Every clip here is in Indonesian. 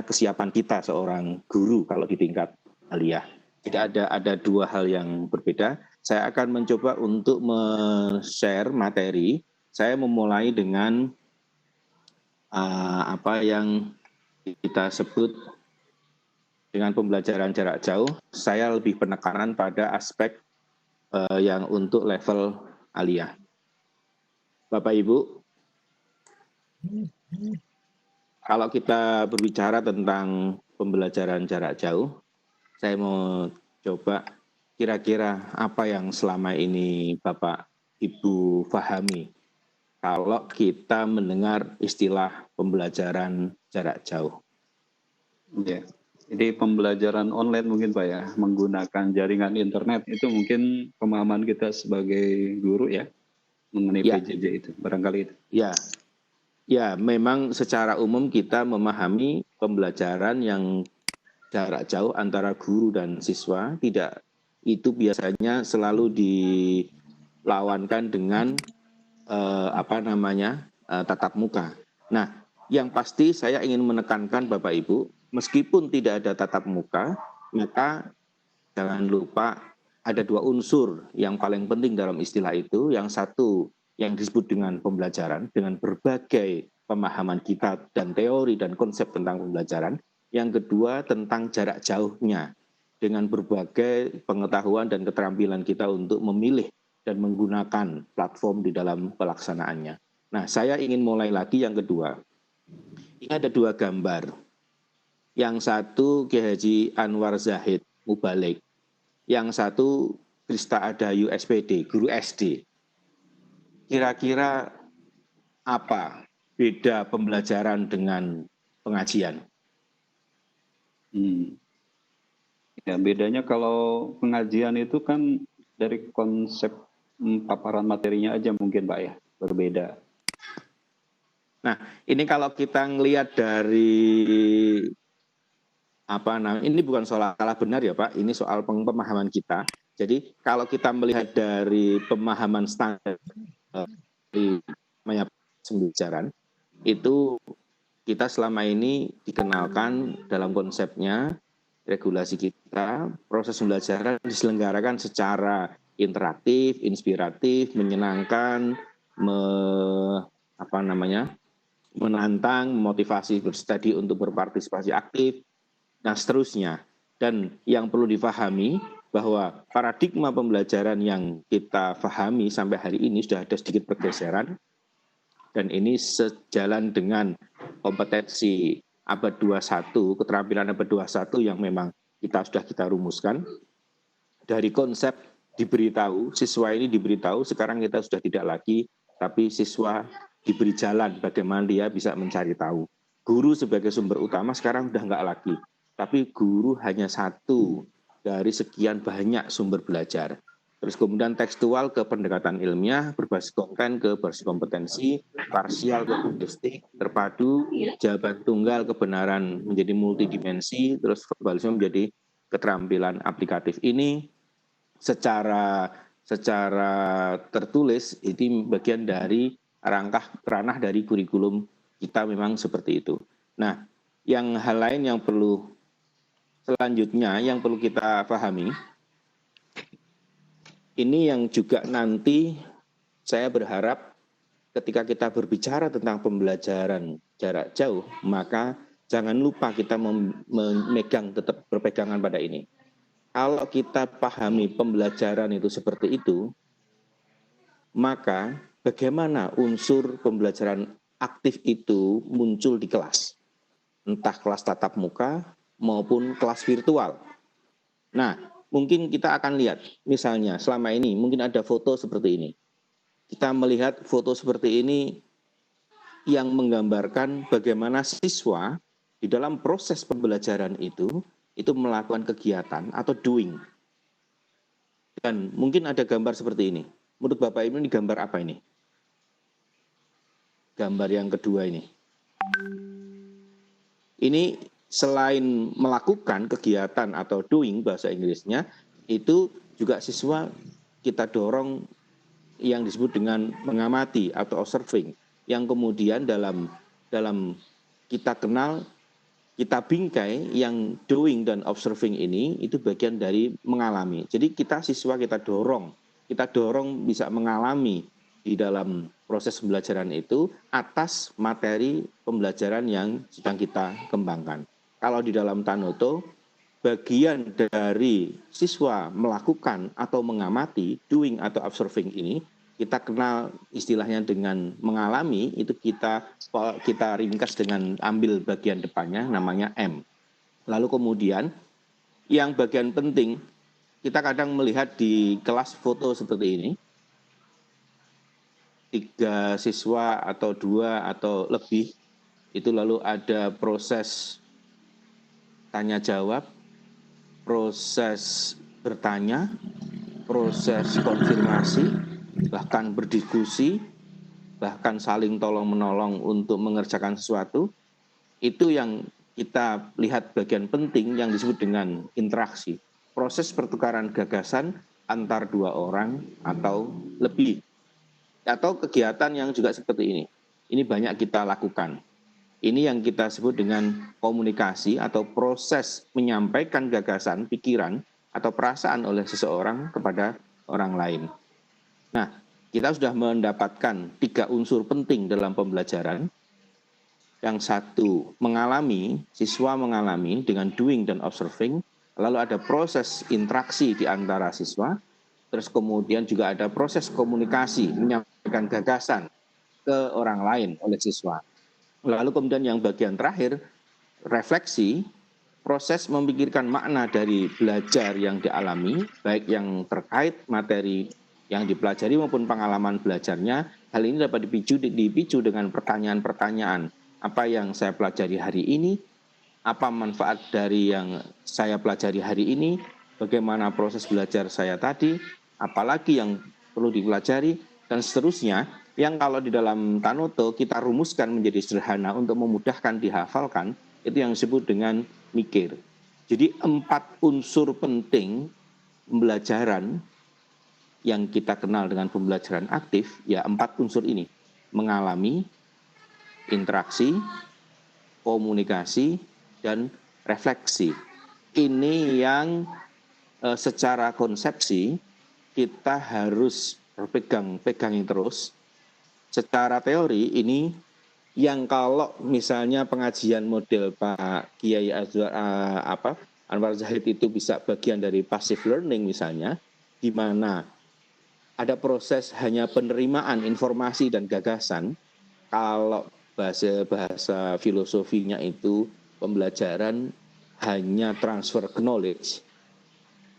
bagaimana kesiapan kita seorang guru kalau di tingkat aliyah. Jadi ada dua hal yang berbeda. Saya akan mencoba untuk share materi. Saya memulai dengan apa yang kita sebut dengan pembelajaran jarak jauh. Saya lebih penekanan pada aspek yang untuk level aliyah. Bapak Ibu, kalau kita berbicara tentang pembelajaran jarak jauh, saya mau coba kira-kira apa yang selama ini Bapak Ibu pahami kalau kita mendengar istilah pembelajaran jarak jauh. Ya, jadi pembelajaran online mungkin Pak ya, menggunakan jaringan internet itu mungkin pemahaman kita sebagai guru ya, mengenai PJJ itu, barangkali itu. Ya, memang secara umum kita memahami pembelajaran yang jarak jauh antara guru dan siswa tidak itu biasanya selalu dilawankan dengan tatap muka. Nah, yang pasti saya ingin menekankan Bapak Ibu, meskipun tidak ada tatap muka, maka jangan lupa ada dua unsur yang paling penting dalam istilah itu. Yang satu yang disebut dengan pembelajaran, dengan berbagai pemahaman kita dan teori dan konsep tentang pembelajaran. Yang kedua tentang jarak jauhnya, dengan berbagai pengetahuan dan keterampilan kita untuk memilih dan menggunakan platform di dalam pelaksanaannya. Nah, saya ingin mulai lagi yang kedua. Ini ada dua gambar. Yang satu Kiai Haji Anwar Zahid Mubalik. Yang satu Krista Adayu SPD, guru SD. Kira-kira apa beda pembelajaran dengan pengajian? Ya, bedanya kalau pengajian itu kan dari konsep paparan materinya aja mungkin Pak ya, berbeda. Nah, ini kalau kita ngelihat dari ini bukan soal salah benar ya Pak, ini soal pemahaman kita. Jadi kalau kita melihat dari pemahaman standar dari pembelajaran, itu kita selama ini dikenalkan dalam konsepnya regulasi kita, proses pembelajaran diselenggarakan secara interaktif, inspiratif, menyenangkan, menantang, memotivasi berstudi untuk berpartisipasi aktif, dan seterusnya. Dan yang perlu difahami bahwa paradigma pembelajaran yang kita pahami sampai hari ini sudah ada sedikit pergeseran, dan ini sejalan dengan kompetensi abad 21, keterampilan abad 21 yang memang sudah kita rumuskan. Dari konsep diberitahu, siswa ini diberitahu, sekarang kita sudah tidak lagi, tapi siswa diberi jalan bagaimana dia bisa mencari tahu. Guru sebagai sumber utama sekarang sudah enggak lagi, tapi guru hanya satu dari sekian banyak sumber belajar. Terus kemudian tekstual ke pendekatan ilmiah, berbasis konten ke berbasis kompetensi, parsial ke heuristik, terpadu, jawaban tunggal kebenaran menjadi multidimensi, terus verbalisme menjadi keterampilan aplikatif. Ini secara tertulis ini bagian dari ranah dari kurikulum kita memang seperti itu. Nah, yang hal lain yang perlu selanjutnya yang perlu kita pahami, ini yang juga nanti saya berharap ketika kita berbicara tentang pembelajaran jarak jauh, maka jangan lupa kita tetap berpegangan pada ini. Kalau kita pahami pembelajaran itu seperti itu, maka bagaimana unsur pembelajaran aktif itu muncul di kelas, entah kelas tatap muka maupun kelas virtual. Nah, mungkin kita akan lihat, misalnya selama ini mungkin ada foto seperti ini. Kita melihat foto seperti ini yang menggambarkan bagaimana siswa di dalam proses pembelajaran itu melakukan kegiatan atau doing. Dan mungkin ada gambar seperti ini. Menurut Bapak Ibu ini gambar apa ini? Gambar yang kedua ini. Ini selain melakukan kegiatan atau doing bahasa Inggrisnya, itu juga siswa kita dorong yang disebut dengan mengamati atau observing, yang kemudian dalam kita kenal kita bingkai yang doing dan observing ini itu bagian dari mengalami. Jadi siswa kita dorong bisa mengalami di dalam proses pembelajaran itu atas materi pembelajaran yang sedang kita kembangkan. Kalau di dalam Tanoto, bagian dari siswa melakukan atau mengamati, doing atau observing ini, kita kenal istilahnya dengan mengalami, itu kita ringkas dengan ambil bagian depannya namanya M. Lalu kemudian yang bagian penting, kita kadang melihat di kelas foto seperti ini, 3 siswa atau 2 atau lebih, itu lalu ada proses tanya jawab, proses bertanya, proses konfirmasi, bahkan berdiskusi, bahkan saling tolong-menolong untuk mengerjakan sesuatu. Itu yang kita lihat bagian penting yang disebut dengan interaksi. Proses pertukaran gagasan antar 2 orang atau lebih. Atau kegiatan yang juga seperti ini. Ini banyak kita lakukan. Ini yang kita sebut dengan komunikasi atau proses menyampaikan gagasan, pikiran, atau perasaan oleh seseorang kepada orang lain. Nah, kita sudah mendapatkan 3 unsur penting dalam pembelajaran. Yang satu, siswa mengalami dengan doing dan observing, lalu ada proses interaksi di antara siswa, terus kemudian juga ada proses komunikasi, menyampaikan gagasan ke orang lain oleh siswa. Lalu kemudian yang bagian terakhir, refleksi, proses memikirkan makna dari belajar yang dialami, baik yang terkait materi yang dipelajari maupun pengalaman belajarnya. Hal ini dapat dipicu dengan pertanyaan-pertanyaan. Apa yang saya pelajari hari ini? Apa manfaat dari yang saya pelajari hari ini? Bagaimana proses belajar saya tadi? Apalagi yang perlu dipelajari? Dan seterusnya, yang kalau di dalam Tanoto kita rumuskan menjadi sederhana untuk memudahkan dihafalkan, itu yang disebut dengan mikir. Jadi 4 unsur penting pembelajaran yang kita kenal dengan pembelajaran aktif, ya 4 unsur ini. Mengalami, interaksi, komunikasi, dan refleksi. Ini yang secara konsepsi kita harus pegangin terus. Secara teori ini yang kalau misalnya pengajian model Pak Kiai Anwar Zahid itu bisa bagian dari passive learning misalnya, di mana ada proses hanya penerimaan informasi dan gagasan. Kalau bahasa filosofinya itu pembelajaran hanya transfer knowledge.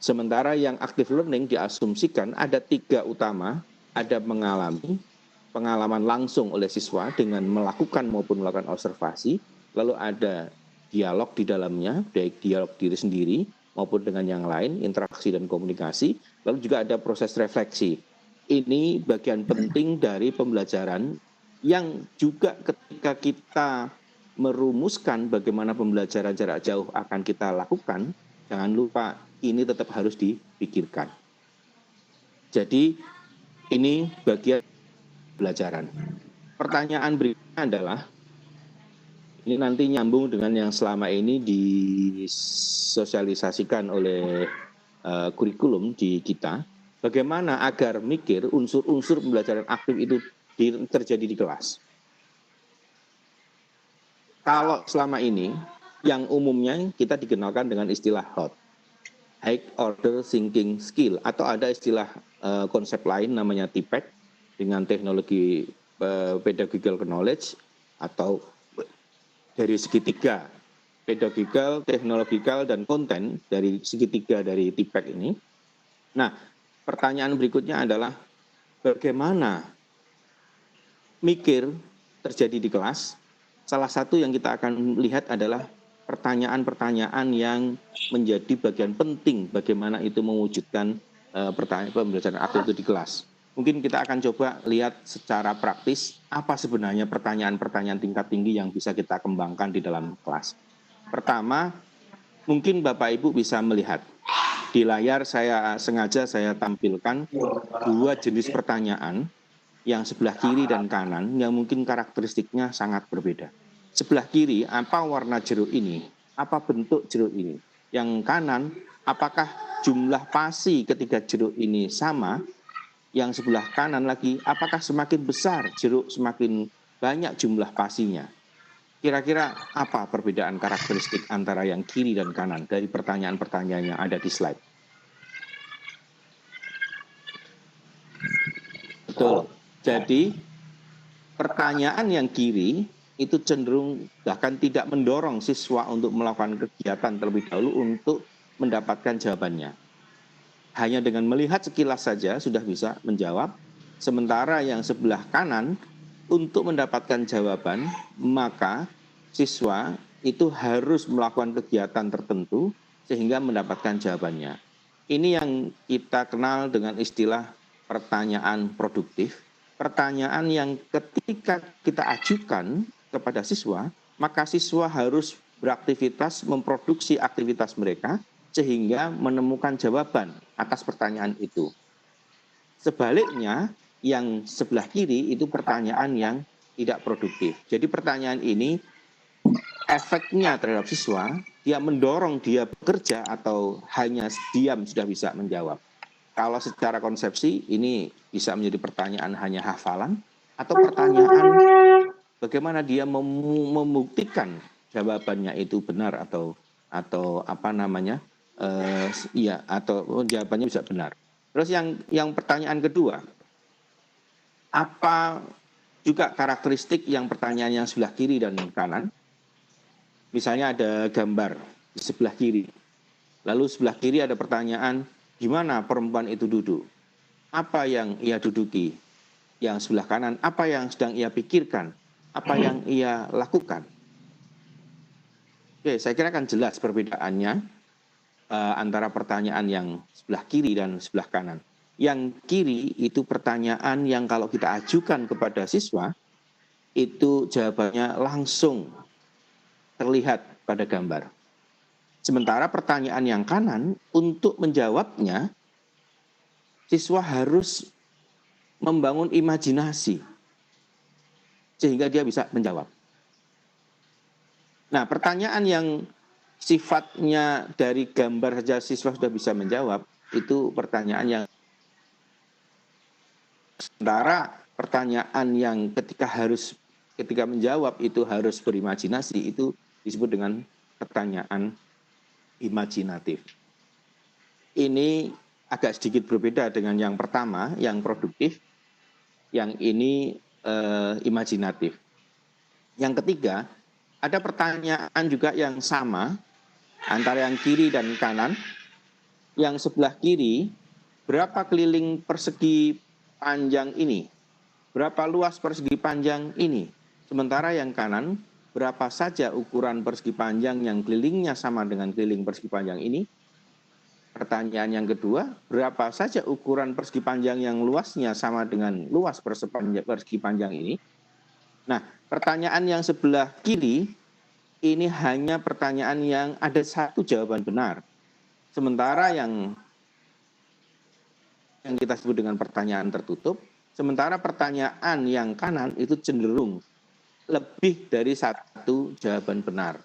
Sementara yang active learning diasumsikan ada 3 utama, ada mengalami, pengalaman langsung oleh siswa dengan melakukan maupun melakukan observasi, lalu ada dialog di dalamnya, baik dialog diri sendiri maupun dengan yang lain, interaksi dan komunikasi, lalu juga ada proses refleksi. Ini bagian penting dari pembelajaran yang juga ketika kita merumuskan bagaimana pembelajaran jarak jauh akan kita lakukan, jangan lupa ini tetap harus dipikirkan. Jadi ini bagian pembelajaran. Pertanyaan berikutnya adalah, ini nanti nyambung dengan yang selama ini disosialisasikan oleh kurikulum di kita, bagaimana agar mikir unsur-unsur pembelajaran aktif itu terjadi di kelas. Kalau selama ini, yang umumnya kita dikenalkan dengan istilah HOT, High Order Thinking Skill, atau ada istilah konsep lain namanya TPEC, dengan teknologi pedagogical knowledge, atau dari segitiga pedagogical, teknologikal, dan konten dari segitiga dari TPEC ini. Nah, pertanyaan berikutnya adalah bagaimana mikir terjadi di kelas. Salah satu yang kita akan lihat adalah pertanyaan-pertanyaan yang menjadi bagian penting bagaimana itu mewujudkan pembelajaran aktif itu di kelas. Mungkin kita akan coba lihat secara praktis apa sebenarnya pertanyaan-pertanyaan tingkat tinggi yang bisa kita kembangkan di dalam kelas. Pertama, mungkin Bapak Ibu bisa melihat di layar sengaja saya tampilkan 2 jenis pertanyaan yang sebelah kiri dan kanan yang mungkin karakteristiknya sangat berbeda. sebelah kiri apa warna jeruk ini, apa bentuk jeruk ini. Yang kanan, apakah jumlah pasi ketika jeruk ini sama. Yang sebelah kanan lagi, apakah semakin besar jeruk semakin banyak jumlah pasinya. Kira-kira apa perbedaan karakteristik antara yang kiri dan kanan dari pertanyaan-pertanyaan yang ada di slide? Betul. Jadi pertanyaan yang kiri itu cenderung bahkan tidak mendorong siswa untuk melakukan kegiatan terlebih dahulu untuk mendapatkan jawabannya. Hanya dengan melihat sekilas saja sudah bisa menjawab, sementara yang sebelah kanan untuk mendapatkan jawaban, maka siswa itu harus melakukan kegiatan tertentu sehingga mendapatkan jawabannya. Ini yang kita kenal dengan istilah pertanyaan produktif. Pertanyaan yang ketika kita ajukan kepada siswa, maka siswa harus beraktivitas memproduksi aktivitas mereka sehingga menemukan jawaban atas pertanyaan itu. Sebaliknya, yang sebelah kiri itu pertanyaan yang tidak produktif. Jadi pertanyaan ini efeknya terhadap siswa, dia mendorong dia bekerja atau hanya diam sudah bisa menjawab. Kalau secara konsepsi ini bisa menjadi pertanyaan hanya hafalan atau pertanyaan bagaimana dia membuktikan jawabannya itu benar atau apa namanya? Iya, atau jawabannya bisa benar. Terus yang pertanyaan kedua, apa juga karakteristik yang pertanyaan yang sebelah kiri dan kanan? Misalnya ada gambar di sebelah kiri, lalu sebelah kiri ada pertanyaan, gimana perempuan itu duduk? Apa yang ia duduki? Yang sebelah kanan, apa yang sedang ia pikirkan? Apa yang ia lakukan? Oke, saya kira akan jelas perbedaannya antara pertanyaan yang sebelah kiri dan sebelah kanan. Yang kiri itu pertanyaan yang kalau kita ajukan kepada siswa, itu jawabannya langsung terlihat pada gambar. Sementara pertanyaan yang kanan, untuk menjawabnya, siswa harus membangun imajinasi, sehingga dia bisa menjawab. Nah, pertanyaan yang sifatnya dari gambar saja siswa sudah bisa menjawab, itu pertanyaan yang sementara pertanyaan yang ketika menjawab itu harus berimajinasi, itu disebut dengan pertanyaan imajinatif. Ini agak sedikit berbeda dengan yang pertama, yang produktif, yang ini imajinatif. Yang ketiga, ada pertanyaan juga yang sama antara yang kiri dan kanan. Yang sebelah kiri, berapa keliling persegi panjang ini? Berapa luas persegi panjang ini? Sementara yang kanan, berapa saja ukuran persegi panjang yang kelilingnya sama dengan keliling persegi panjang ini? Pertanyaan yang kedua, berapa saja ukuran persegi panjang yang luasnya sama dengan luas persegi panjang ini? Nah, pertanyaan yang sebelah kiri, ini hanya pertanyaan yang ada satu jawaban benar. Sementara yang kita sebut dengan pertanyaan tertutup, sementara pertanyaan yang kanan itu cenderung lebih dari satu jawaban benar.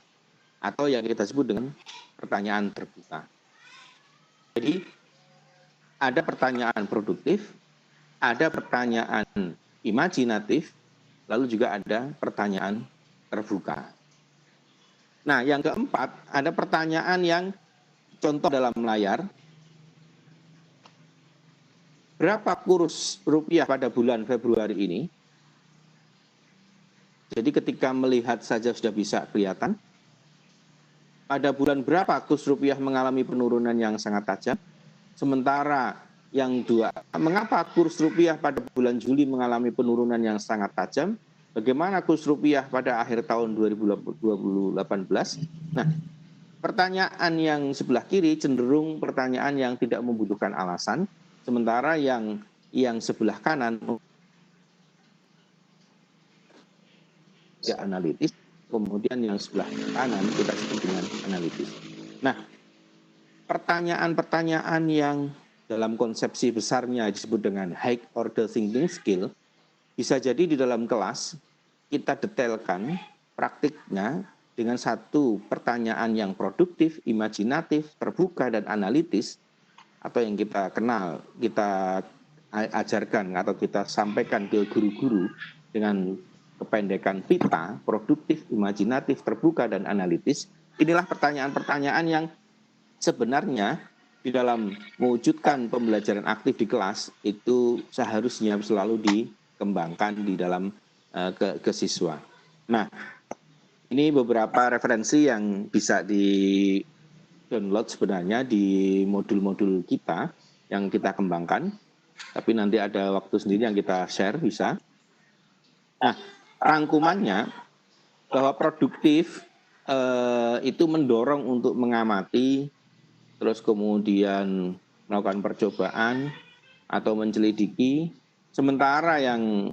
Atau yang kita sebut dengan pertanyaan terbuka. Jadi, ada pertanyaan produktif, ada pertanyaan imajinatif, lalu juga ada pertanyaan terbuka. Nah, yang keempat, ada pertanyaan yang contoh dalam layar. Berapa kurs rupiah pada bulan Februari ini? Jadi ketika melihat saja sudah bisa kelihatan. Pada bulan berapa kurs rupiah mengalami penurunan yang sangat tajam? Sementara yang dua, mengapa kurs rupiah pada bulan Juli mengalami penurunan yang sangat tajam? Bagaimana kurs rupiah pada akhir tahun 2018? Nah, pertanyaan yang sebelah kiri cenderung pertanyaan yang tidak membutuhkan alasan, sementara yang sebelah kanan tidak analitis, kemudian yang sebelah kanan kita sebut dengan analitis. Nah, pertanyaan-pertanyaan yang dalam konsepsi besarnya disebut dengan high order thinking skill, bisa jadi di dalam kelas kita detailkan praktiknya dengan satu pertanyaan yang produktif, imajinatif, terbuka, dan analitis, atau yang kita kenal, kita ajarkan atau kita sampaikan ke guru-guru dengan kependekan PITA, produktif, imajinatif, terbuka, dan analitis. Inilah pertanyaan-pertanyaan yang sebenarnya di dalam mewujudkan pembelajaran aktif di kelas itu seharusnya selalu dikembangkan di dalam ke siswa. Nah, ini beberapa referensi yang bisa di-download sebenarnya di modul-modul kita yang kita kembangkan. Tapi nanti ada waktu sendiri yang kita share bisa. Nah, rangkumannya bahwa produktif itu mendorong untuk mengamati, terus kemudian melakukan percobaan atau mencelidiki, sementara yang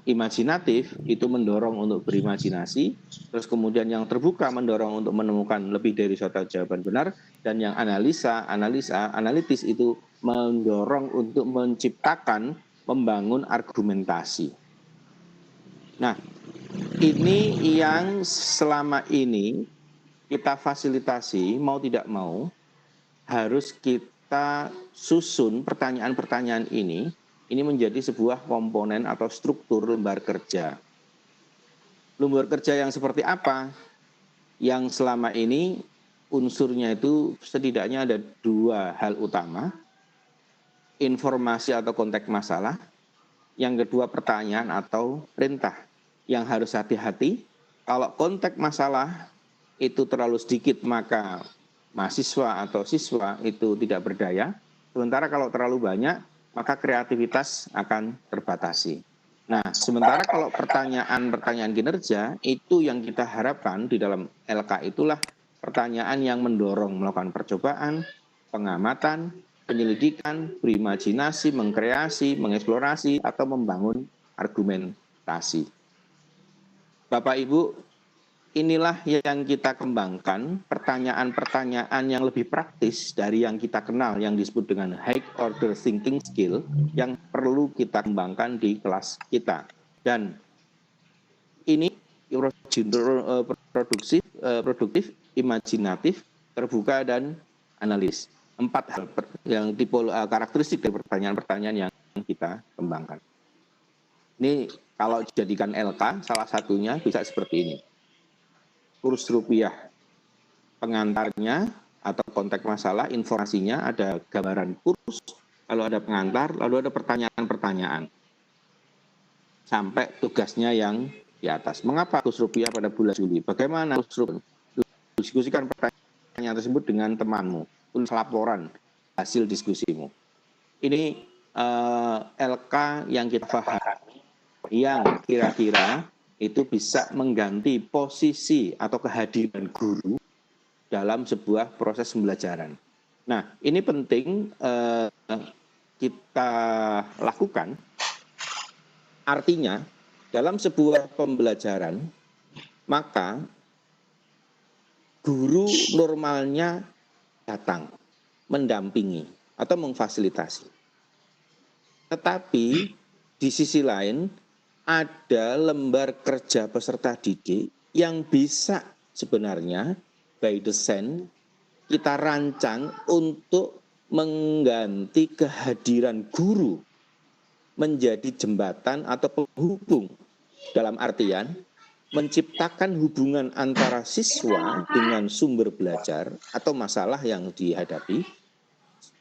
imajinatif itu mendorong untuk berimajinasi, terus kemudian yang terbuka mendorong untuk menemukan lebih dari suatu jawaban benar, dan yang analitis itu mendorong untuk menciptakan, membangun argumentasi. Nah, ini yang selama ini kita fasilitasi, mau tidak mau, harus kita susun pertanyaan-pertanyaan ini menjadi sebuah komponen atau struktur lembar kerja. Lembar kerja yang seperti apa? Yang selama ini unsurnya itu setidaknya ada dua hal utama. Informasi atau konteks masalah. Yang kedua pertanyaan atau perintah. Yang harus hati-hati, kalau konteks masalah itu terlalu sedikit maka mahasiswa atau siswa itu tidak berdaya. Sementara kalau terlalu banyak maka kreativitas akan terbatasi. Nah, sementara kalau pertanyaan kinerja itu yang kita harapkan di dalam LK itulah pertanyaan yang mendorong melakukan percobaan, pengamatan, penyelidikan, berimajinasi, mengkreasi, mengeksplorasi, atau membangun argumentasi. Bapak Ibu, inilah yang kita kembangkan, pertanyaan-pertanyaan yang lebih praktis dari yang kita kenal, yang disebut dengan high order thinking skill, yang perlu kita kembangkan di kelas kita. Dan ini produktif, imajinatif, terbuka, dan analis. 4 hal yang karakteristik dari pertanyaan-pertanyaan yang kita kembangkan. Ini kalau dijadikan LK, salah satunya bisa seperti ini. Kurs rupiah, pengantarnya atau konteks masalah, informasinya, ada gambaran kurs, lalu ada pengantar, lalu ada pertanyaan-pertanyaan. Sampai tugasnya yang di atas. Mengapa kurs rupiah pada bulan Juli? Bagaimana kurs rupiah? Diskusikan pertanyaan tersebut dengan temanmu. Tulis laporan hasil diskusimu. Ini LK yang kita pahami, yang kira-kira itu bisa mengganti posisi atau kehadiran guru dalam sebuah proses pembelajaran. Nah, ini penting kita lakukan. Artinya, dalam sebuah pembelajaran, maka guru normalnya datang, mendampingi, atau memfasilitasi. Tetapi, di sisi lain, ada lembar kerja peserta didik yang bisa sebenarnya by design kita rancang untuk mengganti kehadiran guru menjadi jembatan atau penghubung, dalam artian menciptakan hubungan antara siswa dengan sumber belajar atau masalah yang dihadapi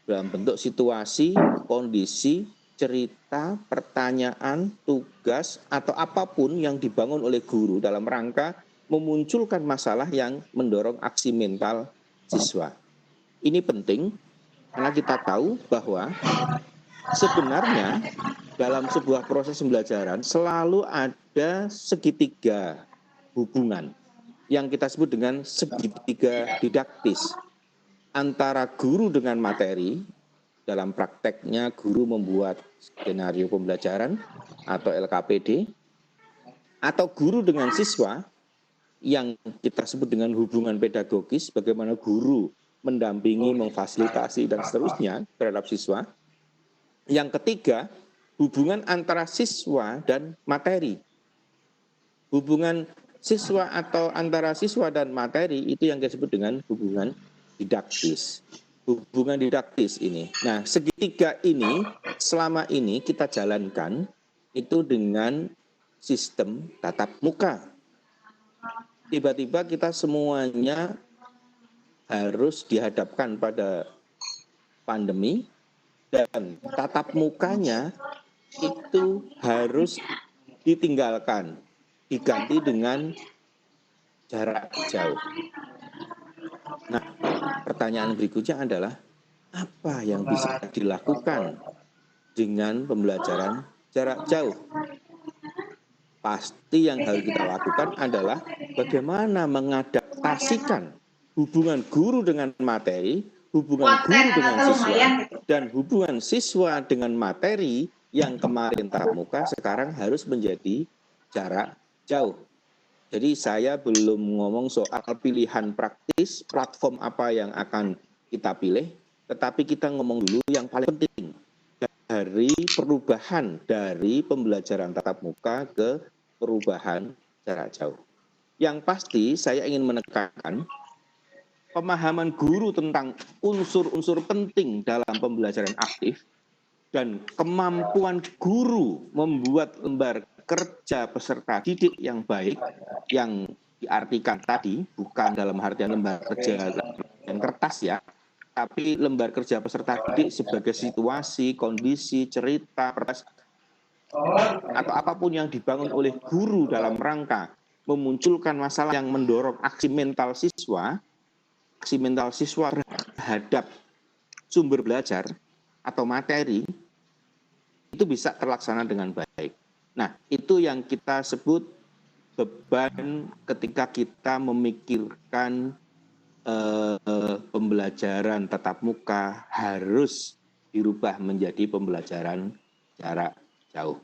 dalam bentuk situasi, kondisi, cerita, pertanyaan, tugas, atau apapun yang dibangun oleh guru dalam rangka memunculkan masalah yang mendorong aksi mental siswa. Ini penting karena kita tahu bahwa sebenarnya dalam sebuah proses pembelajaran selalu ada segitiga hubungan yang kita sebut dengan segitiga didaktis antara guru dengan materi. Dalam prakteknya guru membuat skenario pembelajaran atau LKPD, atau guru dengan siswa yang kita sebut dengan hubungan pedagogis, bagaimana guru mendampingi, memfasilitasi, dan seterusnya terhadap siswa. Yang ketiga, hubungan antara siswa dan materi. Hubungan siswa atau antara siswa dan materi itu yang disebut dengan hubungan didaktis. Hubungan didaktis ini. Nah, segitiga ini selama ini kita jalankan itu dengan sistem tatap muka. Tiba-tiba kita semuanya harus dihadapkan pada pandemi dan tatap mukanya itu harus ditinggalkan, diganti dengan jarak jauh. Nah, pertanyaan berikutnya adalah apa yang bisa dilakukan dengan pembelajaran jarak jauh? Pasti yang harus kita lakukan adalah bagaimana mengadaptasikan hubungan guru dengan materi, hubungan guru dengan siswa, dan hubungan siswa dengan materi yang kemarin tatap muka sekarang harus menjadi jarak jauh. Jadi saya belum ngomong soal pilihan praktis, platform apa yang akan kita pilih, tetapi kita ngomong dulu yang paling penting dari perubahan dari pembelajaran tatap muka ke perubahan jarak jauh. Yang pasti saya ingin menekankan pemahaman guru tentang unsur-unsur penting dalam pembelajaran aktif dan kemampuan guru membuat lembar kerja peserta didik yang baik, yang diartikan tadi bukan dalam artian lembar kerja yang kertas ya, tapi lembar kerja peserta didik sebagai situasi, kondisi, cerita, atau apapun yang dibangun oleh guru dalam rangka memunculkan masalah yang mendorong aksi mental siswa terhadap sumber belajar atau materi itu bisa terlaksana dengan baik. Nah, itu yang kita sebut beban ketika kita memikirkan pembelajaran tatap muka harus dirubah menjadi pembelajaran jarak jauh.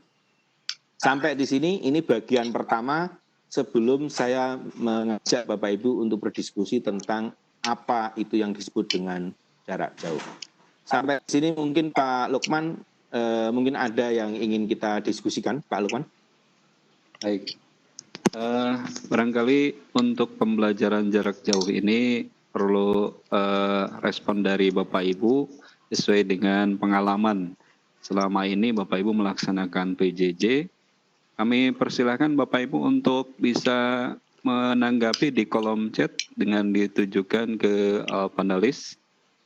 Sampai di sini, ini bagian pertama sebelum saya mengajak Bapak Ibu untuk berdiskusi tentang apa itu yang disebut dengan jarak jauh. Sampai di sini mungkin Pak Lukman, mungkin ada yang ingin kita diskusikan, Pak Lukman. Baik. Barangkali untuk pembelajaran jarak jauh ini perlu respon dari Bapak Ibu sesuai dengan pengalaman selama ini Bapak Ibu melaksanakan PJJ. Kami persilahkan Bapak Ibu untuk bisa menanggapi di kolom chat dengan ditujukan ke panelis.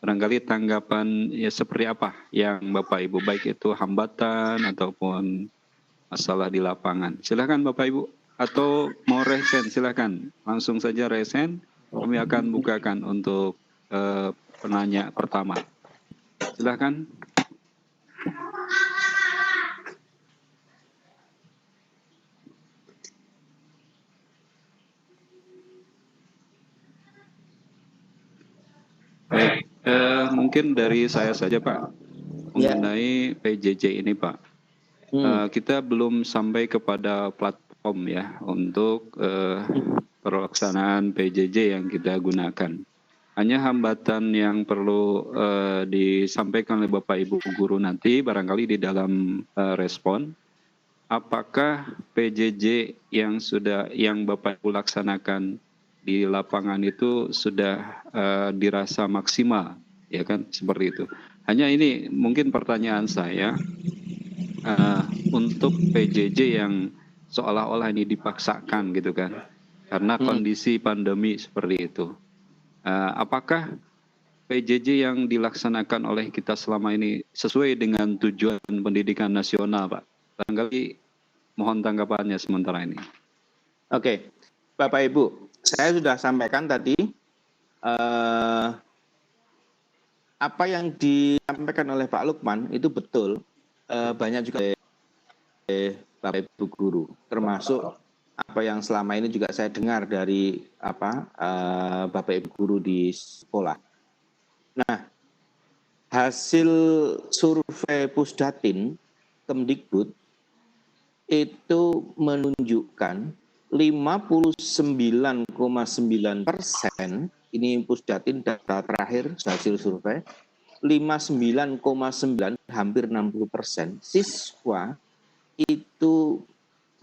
Barangkali tanggapan ya seperti apa yang Bapak Ibu, baik itu hambatan ataupun masalah di lapangan. Silakan Bapak Ibu, atau mau resen silakan, langsung saja resen. Kami akan bukakan untuk penanya pertama. Silakan. Baik, mungkin dari saya saja Pak, mengenai PJJ ini Pak. Kita belum sampai kepada platform ya untuk pelaksanaan PJJ yang kita gunakan. Hanya hambatan yang perlu disampaikan oleh Bapak Ibu guru nanti barangkali di dalam respon, apakah PJJ yang Bapak Ibu laksanakan di lapangan itu sudah dirasa maksimal, ya kan, seperti itu. Hanya ini mungkin pertanyaan saya, untuk PJJ yang seolah-olah ini dipaksakan gitu kan, karena kondisi pandemi seperti itu. Apakah PJJ yang dilaksanakan oleh kita selama ini sesuai dengan tujuan pendidikan nasional, Pak? Barangkali mohon tanggapannya sementara ini. Oke, Bapak Ibu, saya sudah sampaikan tadi apa yang disampaikan oleh Pak Lukman itu betul, banyak juga Bapak Ibu guru, termasuk apa yang selama ini juga saya dengar dari Bapak Ibu guru di sekolah. Nah, hasil survei Pusdatin Kemdikbud itu menunjukkan 59,9%, ini Pusdatin data terakhir hasil survei, 59,9, hampir 60% siswa itu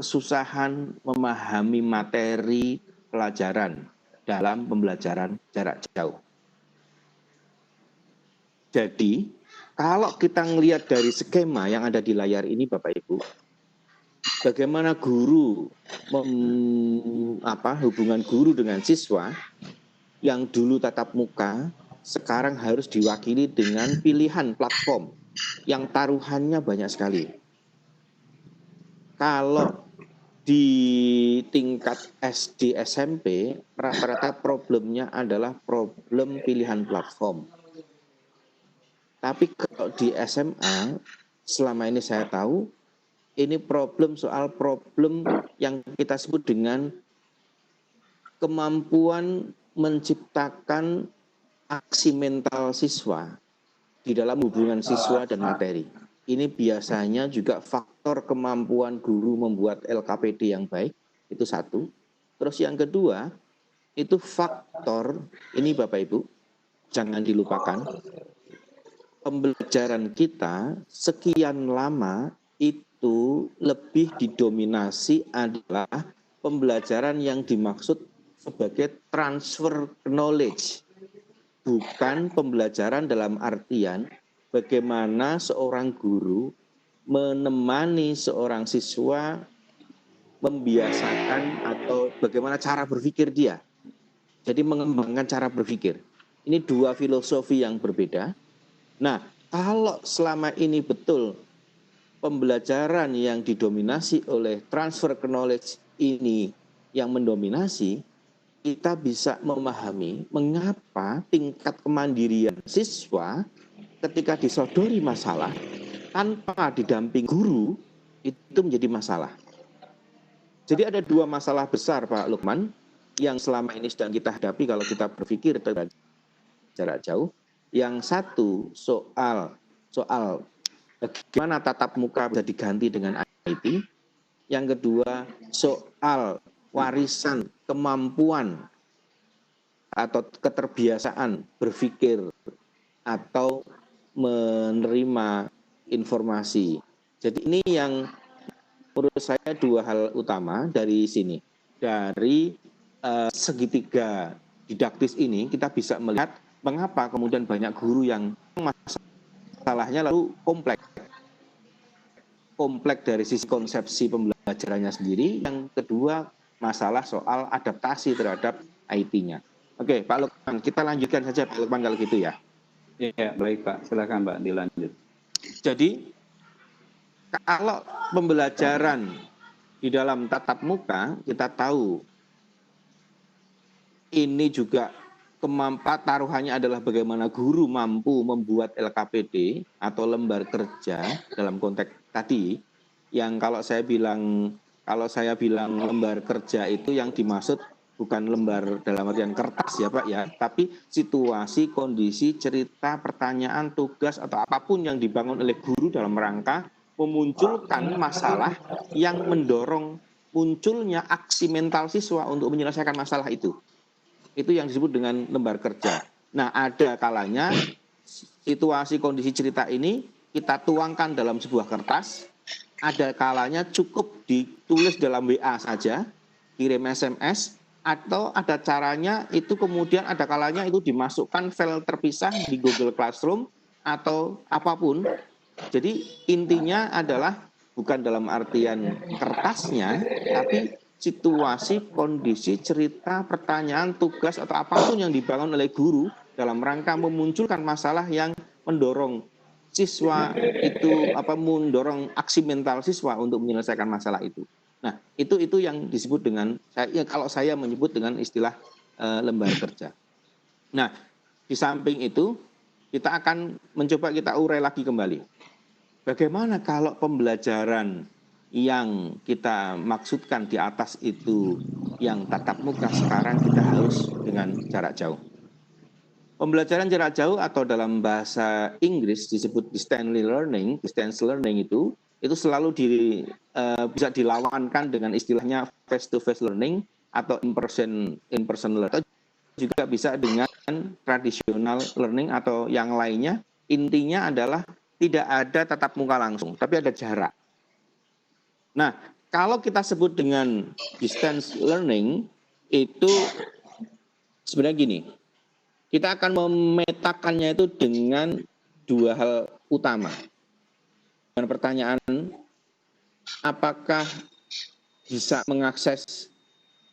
kesusahan memahami materi pelajaran dalam pembelajaran jarak jauh. Jadi, kalau kita melihat dari skema yang ada di layar ini, Bapak Ibu, bagaimana guru hubungan guru dengan siswa yang dulu tatap muka, sekarang harus diwakili dengan pilihan platform yang taruhannya banyak sekali. Kalau di tingkat SD SMP, rata-rata problemnya adalah problem pilihan platform. Tapi kalau di SMA, selama ini saya tahu, ini problem yang kita sebut dengan kemampuan menciptakan aksi mental siswa di dalam hubungan siswa dan materi. Ini biasanya juga faktor kemampuan guru membuat LKPD yang baik, itu satu. Terus yang kedua, itu faktor, ini Bapak Ibu, jangan dilupakan, pembelajaran kita sekian lama itu lebih didominasi adalah pembelajaran yang dimaksud sebagai transfer knowledge, bukan pembelajaran dalam artian bagaimana seorang guru menemani seorang siswa membiasakan atau bagaimana cara berpikir dia. Jadi mengembangkan cara berpikir. Ini dua filosofi yang berbeda. Nah, kalau selama ini betul pembelajaran yang didominasi oleh transfer knowledge ini yang mendominasi, kita bisa memahami mengapa tingkat kemandirian siswa ketika disodori masalah tanpa didamping guru itu menjadi masalah. Jadi ada dua masalah besar, Pak Lukman, yang selama ini sedang kita hadapi kalau kita berpikir jarak jauh. Yang satu soal bagaimana tatap muka bisa diganti dengan IT. Yang kedua soal warisan kemampuan atau keterbiasaan berpikir atau menerima informasi. Jadi ini yang menurut saya dua hal utama dari sini. Dari segitiga didaktis ini kita bisa melihat mengapa kemudian banyak guru yang masalahnya lalu kompleks dari sisi konsepsi pembelajarannya sendiri. Yang kedua masalah soal adaptasi terhadap IT-nya. Oke, Pak Lukman, kita lanjutkan saja Pak Lukman kalau gitu ya. Ya, baik Pak, silakan Pak dilanjut. Jadi kalau pembelajaran di dalam tatap muka kita tahu ini juga taruhannya adalah bagaimana guru mampu membuat LKPD atau lembar kerja dalam konteks tadi yang kalau saya bilang lembar kerja itu yang dimaksud bukan lembar dalam artian kertas ya Pak ya, tapi situasi, kondisi, cerita, pertanyaan, tugas atau apapun yang dibangun oleh guru dalam rangka memunculkan masalah yang mendorong munculnya aksi mental siswa untuk menyelesaikan masalah itu. Itu yang disebut dengan lembar kerja. Nah, ada kalanya situasi kondisi cerita ini kita tuangkan dalam sebuah kertas, ada kalanya cukup ditulis dalam WA saja, kirim SMS, atau ada caranya itu kemudian ada kalanya itu dimasukkan file terpisah di Google Classroom atau apapun. Jadi intinya adalah bukan dalam artian kertasnya, tapi situasi, kondisi, cerita, pertanyaan, tugas, atau apapun yang dibangun oleh guru dalam rangka memunculkan masalah yang mendorong siswa itu mendorong aksi mental siswa untuk menyelesaikan masalah itu. Nah, itu yang disebut dengan kalau saya menyebut dengan istilah lembar kerja. Nah, di samping itu kita akan mencoba kita urai lagi kembali. Bagaimana kalau pembelajaran yang kita maksudkan di atas itu yang tatap muka, sekarang kita harus dengan jarak jauh. Pembelajaran jarak jauh atau dalam bahasa Inggris disebut distance learning itu selalu bisa dilawankan dengan istilahnya face to face learning atau in person learning, atau juga bisa dengan traditional learning atau yang lainnya. Intinya adalah tidak ada tatap muka langsung, tapi ada jarak. Nah, kalau kita sebut dengan distance learning, itu sebenarnya gini, kita akan memetakannya itu dengan dua hal utama. Dengan pertanyaan, apakah bisa mengakses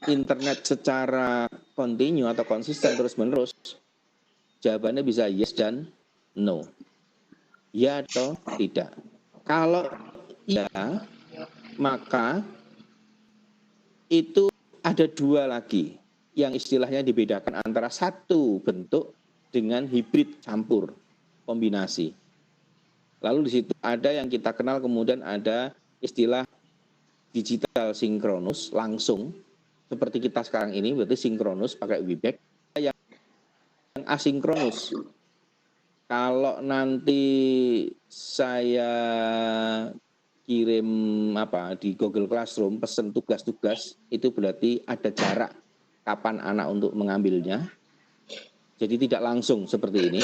internet secara kontinu atau konsisten terus-menerus? Jawabannya bisa yes dan no. Ya atau tidak. Kalau iya, maka itu ada dua lagi yang istilahnya dibedakan antara satu bentuk dengan hibrid campur kombinasi. Lalu di situ ada yang kita kenal, kemudian ada istilah digital sinkronus langsung seperti kita sekarang ini, berarti sinkronus pakai Webex. Yang asinkronus, kalau nanti saya kirim di Google Classroom pesan tugas-tugas, itu berarti ada jarak kapan anak untuk mengambilnya. Jadi tidak langsung seperti ini.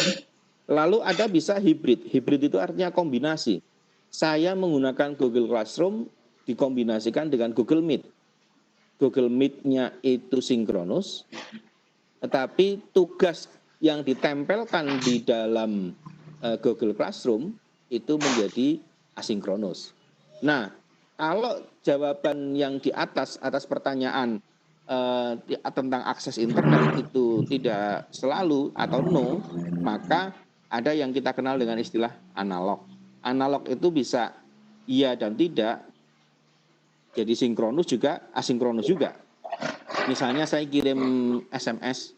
Lalu ada bisa hibrid. Hibrid itu artinya kombinasi. Saya menggunakan Google Classroom dikombinasikan dengan Google Meet. Google Meet-nya itu sinkronus, tetapi tugas yang ditempelkan di dalam Google Classroom itu menjadi asinkronus. Nah, kalau jawaban yang di atas pertanyaan tentang akses internet itu tidak selalu atau no, maka ada yang kita kenal dengan istilah analog. Analog itu bisa iya dan tidak, jadi sinkronus juga, asinkronus juga. Misalnya saya kirim SMS,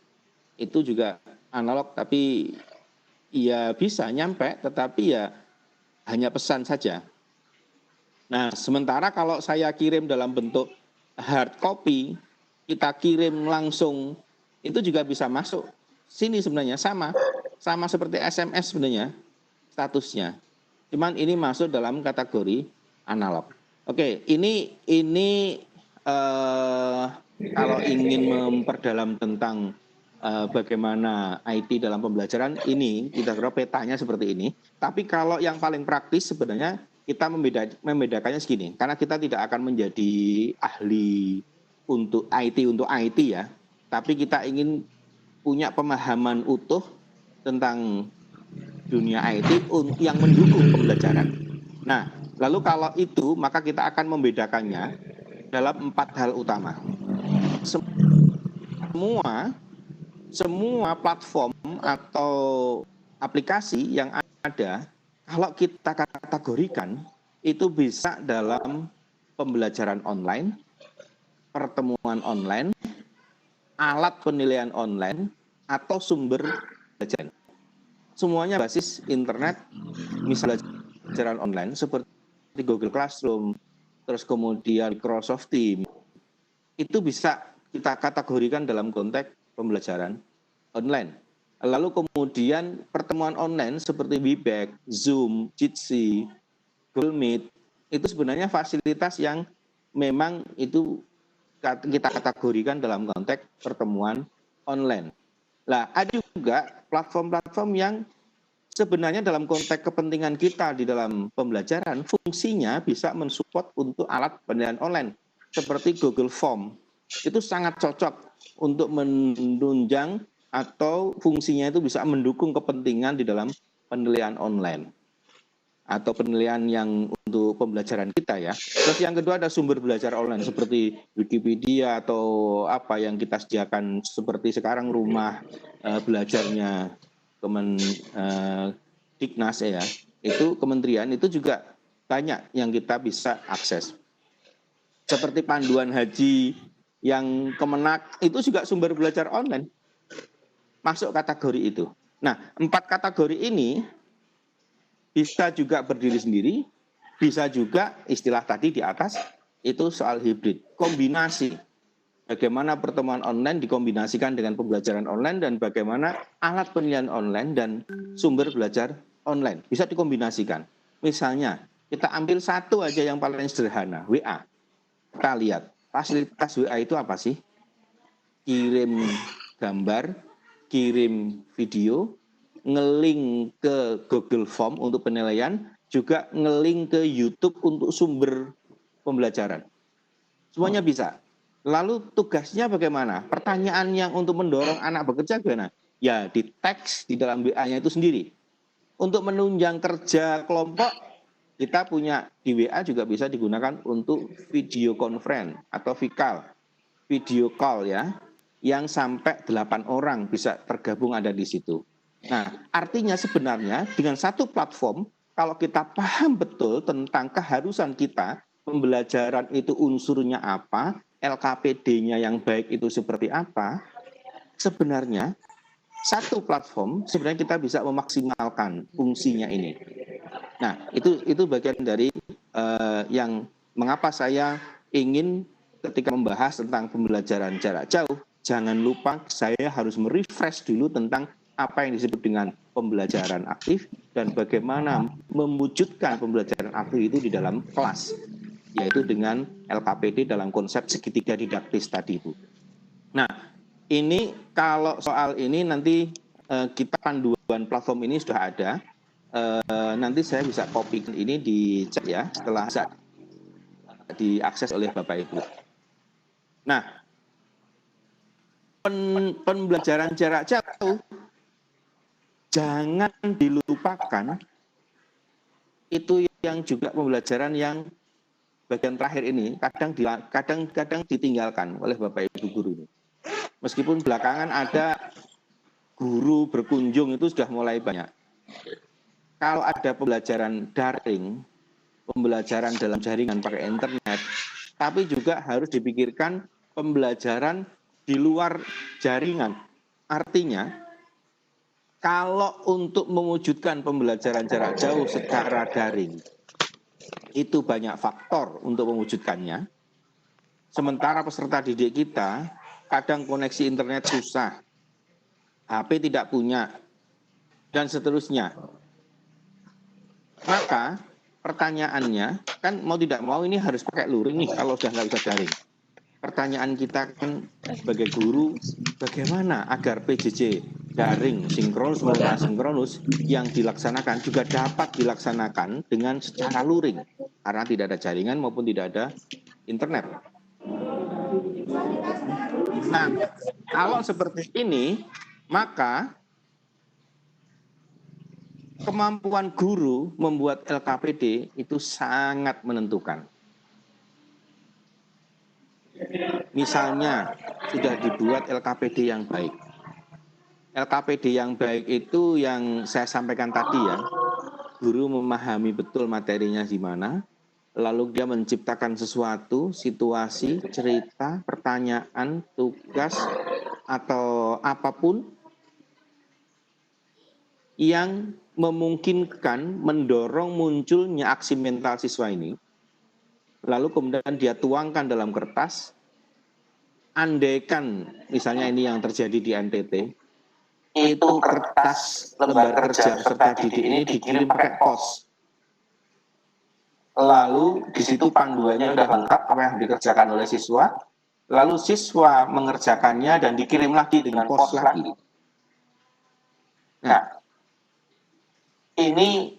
itu juga analog, tapi ya bisa nyampe, tetapi ya hanya pesan saja. Nah, sementara kalau saya kirim dalam bentuk hard copy, kita kirim langsung, itu juga bisa masuk. Sini sebenarnya sama seperti SMS sebenarnya statusnya. Cuman ini masuk dalam kategori analog. Oke, ini kalau ingin memperdalam tentang bagaimana IT dalam pembelajaran, ini kita kira petanya seperti ini. Tapi kalau yang paling praktis sebenarnya kita membedakannya segini, karena kita tidak akan menjadi ahli untuk IT ya, tapi kita ingin punya pemahaman utuh tentang dunia IT yang mendukung pembelajaran. Nah, lalu kalau itu, maka kita akan membedakannya dalam 4 hal utama. Semua platform atau aplikasi yang ada, kalau kita kategorikan, itu bisa dalam pembelajaran online, pertemuan online, alat penilaian online, atau sumber belajar. Semuanya basis internet, misalnya pembelajaran online seperti Google Classroom, terus kemudian Microsoft Teams, itu bisa kita kategorikan dalam konteks pembelajaran online. Lalu kemudian pertemuan online seperti Webex, Zoom, Jitsi, Google Meet, itu sebenarnya fasilitas yang memang itu kita kategorikan dalam konteks pertemuan online. Nah, ada juga platform-platform yang sebenarnya dalam konteks kepentingan kita di dalam pembelajaran, fungsinya bisa mensupport untuk alat penilaian online, seperti Google Form. Itu sangat cocok untuk menunjang atau fungsinya itu bisa mendukung kepentingan di dalam penilaian online atau penilaian yang untuk pembelajaran kita ya. Terus yang kedua ada sumber belajar online seperti Wikipedia atau apa yang kita sediakan seperti sekarang rumah belajarnya Diknas ya. Itu kementerian itu juga banyak yang kita bisa akses. Seperti panduan haji yang Kemenak itu juga sumber belajar online. Masuk kategori itu. Nah, 4 kategori ini bisa juga berdiri sendiri, bisa juga istilah tadi di atas itu soal hibrid, kombinasi. Bagaimana pertemuan online dikombinasikan dengan pembelajaran online dan bagaimana alat penilaian online dan sumber belajar online bisa dikombinasikan. Misalnya, kita ambil satu aja yang paling sederhana, WA. Kita lihat, fasilitas WA itu apa sih? Kirim gambar, kirim video, nge-link ke Google Form untuk penilaian, juga nge-link ke YouTube untuk sumber pembelajaran. Semuanya bisa. Lalu tugasnya bagaimana? Pertanyaan yang untuk mendorong anak bekerja gimana? Ya di teks di dalam WA-nya itu sendiri. Untuk menunjang kerja kelompok, kita punya di WA juga bisa digunakan untuk video conference atau video call ya, yang sampai 8 orang bisa tergabung ada di situ. Nah, artinya sebenarnya dengan satu platform, kalau kita paham betul tentang keharusan kita, pembelajaran itu unsurnya apa, LKPD-nya yang baik itu seperti apa, sebenarnya satu platform sebenarnya kita bisa memaksimalkan fungsinya ini. Nah, itu bagian dari yang mengapa saya ingin ketika membahas tentang pembelajaran jarak jauh, jangan lupa saya harus merefresh dulu tentang apa yang disebut dengan pembelajaran aktif dan bagaimana mewujudkan pembelajaran aktif itu di dalam kelas, yaitu dengan LKPD dalam konsep segitiga didaktis tadi, Bu. Nah, ini kalau soal ini nanti kita panduan platform ini sudah ada. Nanti saya bisa copy ini di chat ya, setelah diakses oleh Bapak Ibu. Nah, pembelajaran jarak jauh jangan dilupakan, itu yang juga pembelajaran yang bagian terakhir ini kadang ditinggalkan oleh Bapak Ibu guru ini. Meskipun belakangan ada guru berkunjung itu sudah mulai banyak. Kalau ada pembelajaran daring, pembelajaran dalam jaringan pakai internet, tapi juga harus dipikirkan pembelajaran di luar jaringan. Artinya, kalau untuk mewujudkan pembelajaran jarak jauh secara daring, itu banyak faktor untuk mewujudkannya. Sementara peserta didik kita, kadang koneksi internet susah, HP tidak punya, dan seterusnya. Maka pertanyaannya, kan mau tidak mau ini harus pakai luring nih kalau sudah nggak bisa daring. Pertanyaan kita kan sebagai guru, bagaimana agar PJJ daring, sinkronus maupun asinkronus yang dilaksanakan juga dapat dilaksanakan dengan secara luring, karena tidak ada jaringan maupun tidak ada internet. Nah, kalau seperti ini, maka kemampuan guru membuat LKPD itu sangat menentukan. Misalnya, sudah dibuat LKPD yang baik. LKPD yang baik itu yang saya sampaikan tadi ya, guru memahami betul materinya di mana, lalu dia menciptakan sesuatu, situasi, cerita, pertanyaan, tugas, atau apapun yang memungkinkan mendorong munculnya aksi mental siswa ini, lalu kemudian dia tuangkan dalam kertas, andaikan misalnya ini yang terjadi di NTT, itu kertas lembar kerja peserta didik ini dikirim pakai pos. Lalu di situ panduannya sudah lengkap apa yang dikerjakan oleh siswa, lalu siswa mengerjakannya dan dikirim lagi dengan pos lagi. Nah, ini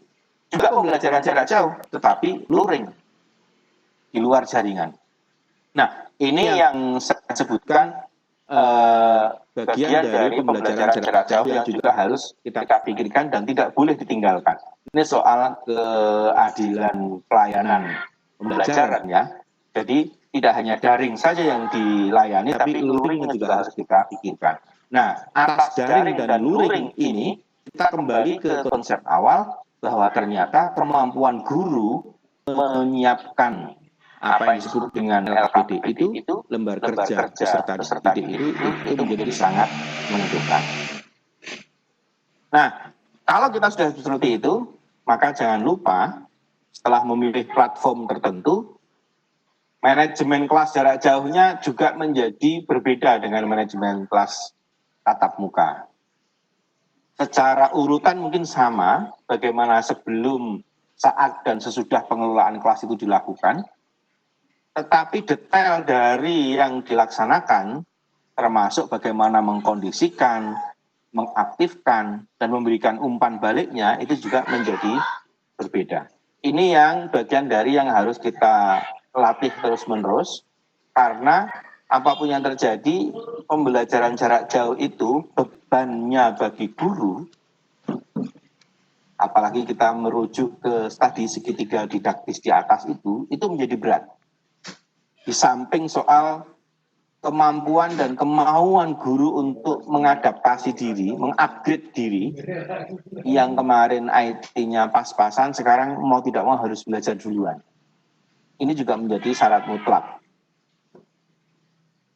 juga pembelajaran jarak jauh, tetapi luring di luar jaringan. Nah, ini yang saya sebutkan bagian dari pembelajaran jarak jauh yang juga harus kita pikirkan dan tidak boleh ditinggalkan. Ini soal keadilan pelayanan pembelajaran ya. Jadi tidak hanya daring saja yang dilayani, tapi luring juga harus kita pikirkan. Nah, atas daring dan luring ini, kita kembali ke konsep awal bahwa ternyata kemampuan guru menyiapkan apa yang disebut dengan LKPD itu, lembar kerja peserta didik itu menjadi sangat menentukan. Nah, kalau kita sudah seperti itu, maka jangan lupa setelah memilih platform tertentu, manajemen kelas jarak jauhnya juga menjadi berbeda dengan manajemen kelas tatap muka. Secara urutan mungkin sama, bagaimana sebelum, saat, dan sesudah pengelolaan kelas itu dilakukan, tetapi detail dari yang dilaksanakan, termasuk bagaimana mengkondisikan, mengaktifkan, dan memberikan umpan baliknya, itu juga menjadi berbeda. Ini yang bagian dari yang harus kita latih terus-menerus, Karena apapun yang terjadi, pembelajaran jarak jauh itu bebannya bagi guru, apalagi kita merujuk ke studi segitiga didaktis di atas itu menjadi berat. Di samping soal kemampuan dan kemauan guru untuk mengadaptasi diri, mengupgrade diri, yang kemarin IT-nya pas-pasan, sekarang mau tidak mau harus belajar duluan. Ini juga menjadi syarat mutlak.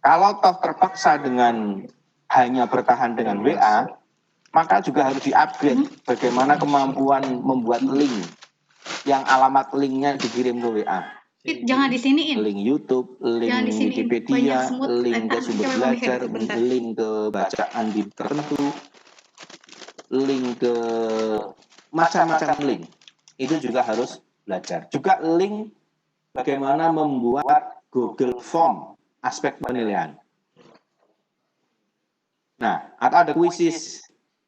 Kalau toh terpaksa dengan hanya bertahan dengan WA, maka juga harus di-upgrade bagaimana kemampuan membuat link yang alamat linknya dikirim ke WA. Jangan disiniin. Link YouTube, link Wikipedia, link ke sumber belajar, link ke bacaan di tertentu, link ke macam-macam link. Itu juga harus belajar. Juga link bagaimana membuat Google Form aspek penilaian. Nah, atau ada quizzes.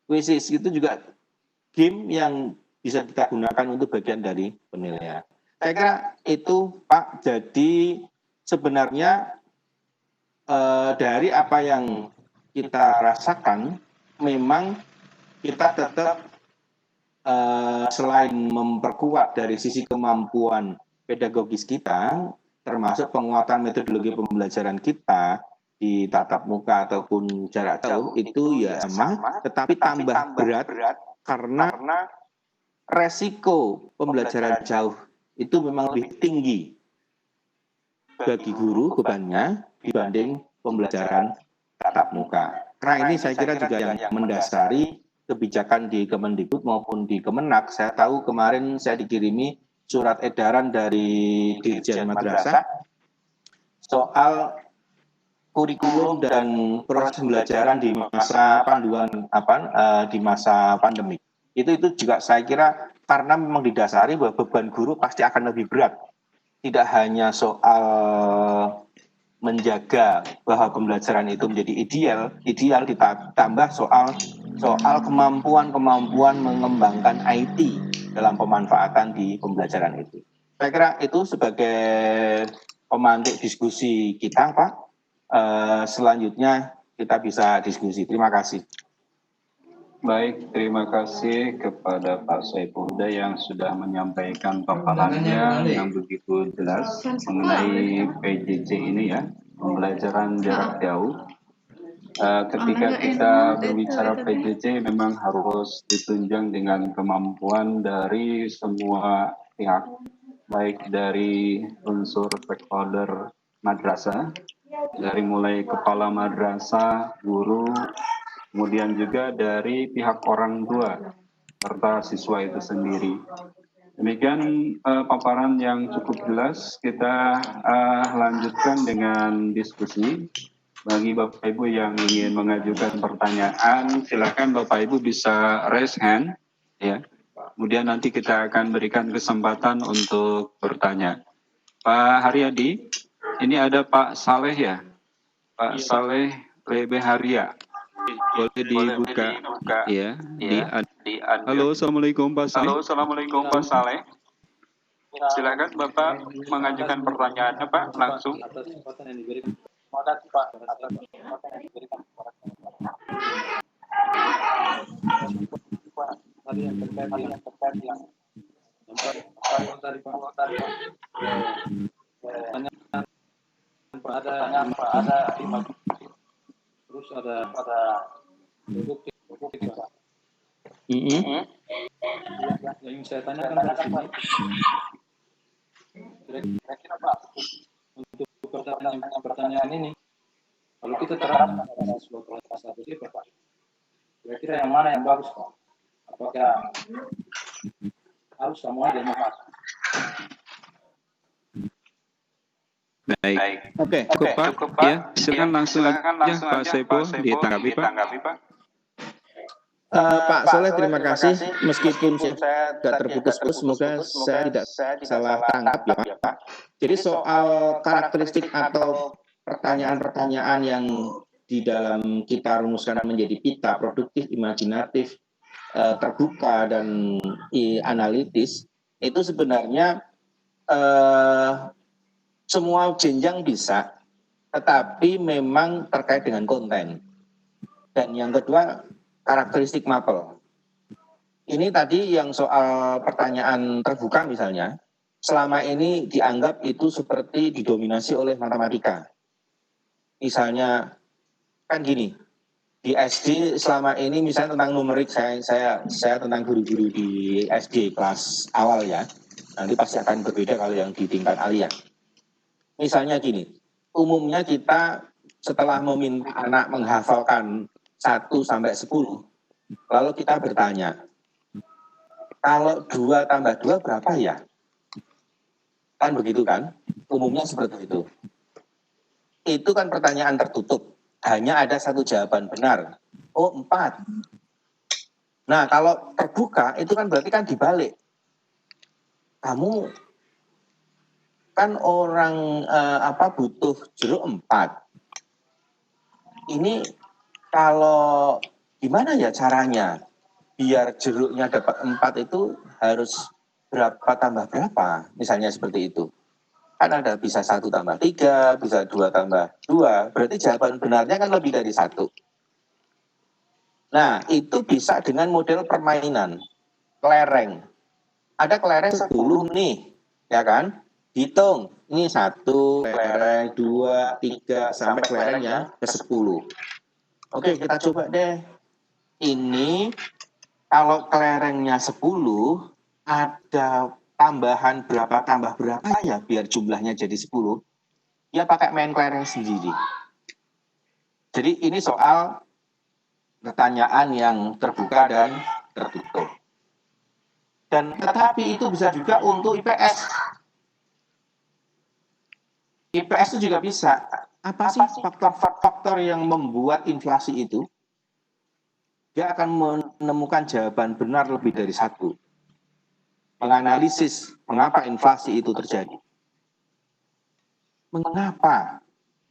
Quizzes itu juga game yang bisa kita gunakan untuk bagian dari penilaian. Saya kira itu, Pak. Jadi sebenarnya dari apa yang kita rasakan, memang kita tetap selain memperkuat dari sisi kemampuan pedagogis kita, termasuk penguatan metodologi pembelajaran kita di tatap muka ataupun jarak jauh itu ya sama, tetapi tambah berat karena resiko pembelajaran jauh itu memang lebih tinggi bagi guru bebannya dibanding pembelajaran tatap muka. Karena ini saya kira juga yang mendasari kebijakan di Kemendikbud maupun di Kemenak. Saya tahu kemarin saya dikirimi surat edaran dari Dirjen Madrasah soal kurikulum dan proses pembelajaran di masa panduan di masa pandemi. Itu juga saya kira karena memang didasari bahwa beban guru pasti akan lebih berat. Tidak hanya soal menjaga bahwa pembelajaran itu menjadi ideal ditambah soal kemampuan mengembangkan IT dalam pemanfaatan di pembelajaran itu. Saya kira itu sebagai pemantik diskusi kita, Pak. Selanjutnya kita bisa diskusi. Terima kasih. Baik, terima kasih kepada Pak Saiful Huda yang sudah menyampaikan paparannya yang begitu jelas mengenai PJJ ini ya, pembelajaran jarak jauh. Ketika kita berbicara PJJ memang harus ditunjang dengan kemampuan dari semua pihak, baik dari unsur stakeholder madrasah, dari mulai kepala madrasah, guru, kemudian juga dari pihak orang tua serta siswa itu sendiri. Demikian paparan yang cukup jelas. Kita lanjutkan dengan diskusi. Bagi Bapak Ibu yang ingin mengajukan pertanyaan, silakan Bapak Ibu bisa raise hand, ya. Kemudian nanti kita akan berikan kesempatan untuk bertanya. Pak Haryadi, ini ada Pak Saleh ya, Pak Saleh Lebeharia. Boleh dibuka, ya. Halo, assalamualaikum Pak Saleh. Halo, assalamualaikum Pak Saleh. Silakan Bapak mengajukan pertanyaannya Pak langsung. Terima kasih Pak atas kesempatan yang diberikan kepada tadi yang terkait yang pertanyaan Pak ada terus ada bukti Pak. Yang ingin saya tanyakan dari sini, kira-kira Pak, untuk pertanyaan ini, kalau kita terapkan pada sebuah proses ABCD, Pak, kira-kira yang mana yang bagus, Pak? Apakah harus semua dimakan? Baik. Oke, cukup Pak. Ya, silakan langsung aja Pak Saiful ditanggapi Pak. Pak Soleh, terima kasih. Meskipun saya tidak terputus-putus, semoga saya tidak salah tangkap ya Pak. Jadi soal karakteristik atau pertanyaan-pertanyaan yang di dalam kita rumuskan menjadi pita, produktif, imajinatif, terbuka, dan analitis, itu sebenarnya semua jenjang bisa. tetapi memang terkait dengan konten. Dan yang kedua, karakteristik mapel. Ini tadi yang soal pertanyaan terbuka misalnya, selama ini dianggap itu seperti didominasi oleh matematika. Misalnya, kan gini, di SD selama ini misalnya tentang numerik, saya tentang guru-guru di SD kelas awal ya, nanti pasti akan berbeda kalau yang di tingkat aliyah. Misalnya gini, umumnya kita setelah meminta anak menghafalkan 1 sampai 10, lalu kita bertanya, kalau 2 tambah 2 berapa ya? Kan begitu kan? Umumnya seperti itu. Itu kan pertanyaan tertutup. Hanya ada satu jawaban benar. Oh, 4. Nah, kalau terbuka itu kan berarti kan dibalik. Kamu kan orang butuh jeruk 4. Ini kalau gimana ya caranya biar jeruknya dapat 4 itu harus berapa tambah berapa, misalnya seperti itu. Kan ada bisa 1 tambah 3, bisa 2 tambah 2, berarti jawaban benarnya kan lebih dari 1. Nah, itu bisa dengan model permainan, kelereng. Ada kelereng 10 nih, ya kan? Hitung, ini 1, kelereng, 2, 3, sampai kelerengnya ke 10. Oke, kita coba deh. Ini kalau kelerengnya 10, ada tambahan berapa tambah berapa ya biar jumlahnya jadi 10. Ya pakai main kelereng sendiri. Jadi ini soal pertanyaan yang terbuka dan tertutup. Dan tetapi itu bisa juga untuk IPS. IPS itu juga bisa. Apa sih faktor-faktor yang membuat inflasi itu? Dia akan menemukan jawaban benar lebih dari 1. Menganalisis mengapa inflasi itu terjadi. Mengapa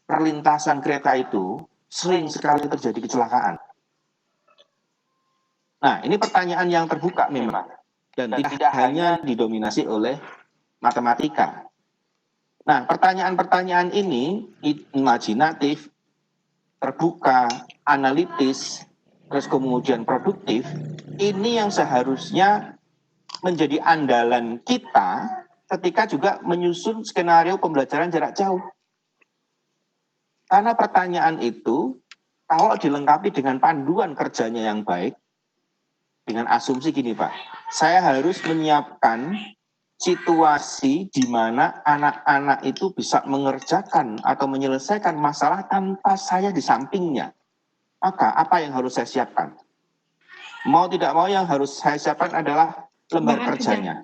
perlintasan kereta itu sering sekali terjadi kecelakaan. Nah, ini pertanyaan yang terbuka memang. Dan tidak hanya didominasi oleh matematika. Nah, pertanyaan-pertanyaan ini imajinatif, terbuka, analitis, terus kemudian produktif, ini yang seharusnya menjadi andalan kita ketika juga menyusun skenario pembelajaran jarak jauh. Karena pertanyaan itu, kalau dilengkapi dengan panduan kerjanya yang baik, dengan asumsi gini Pak, saya harus menyiapkan situasi di mana anak-anak itu bisa mengerjakan atau menyelesaikan masalah tanpa saya di sampingnya. Maka apa yang harus saya siapkan? Mau tidak mau yang harus saya siapkan adalah lembar kerjanya.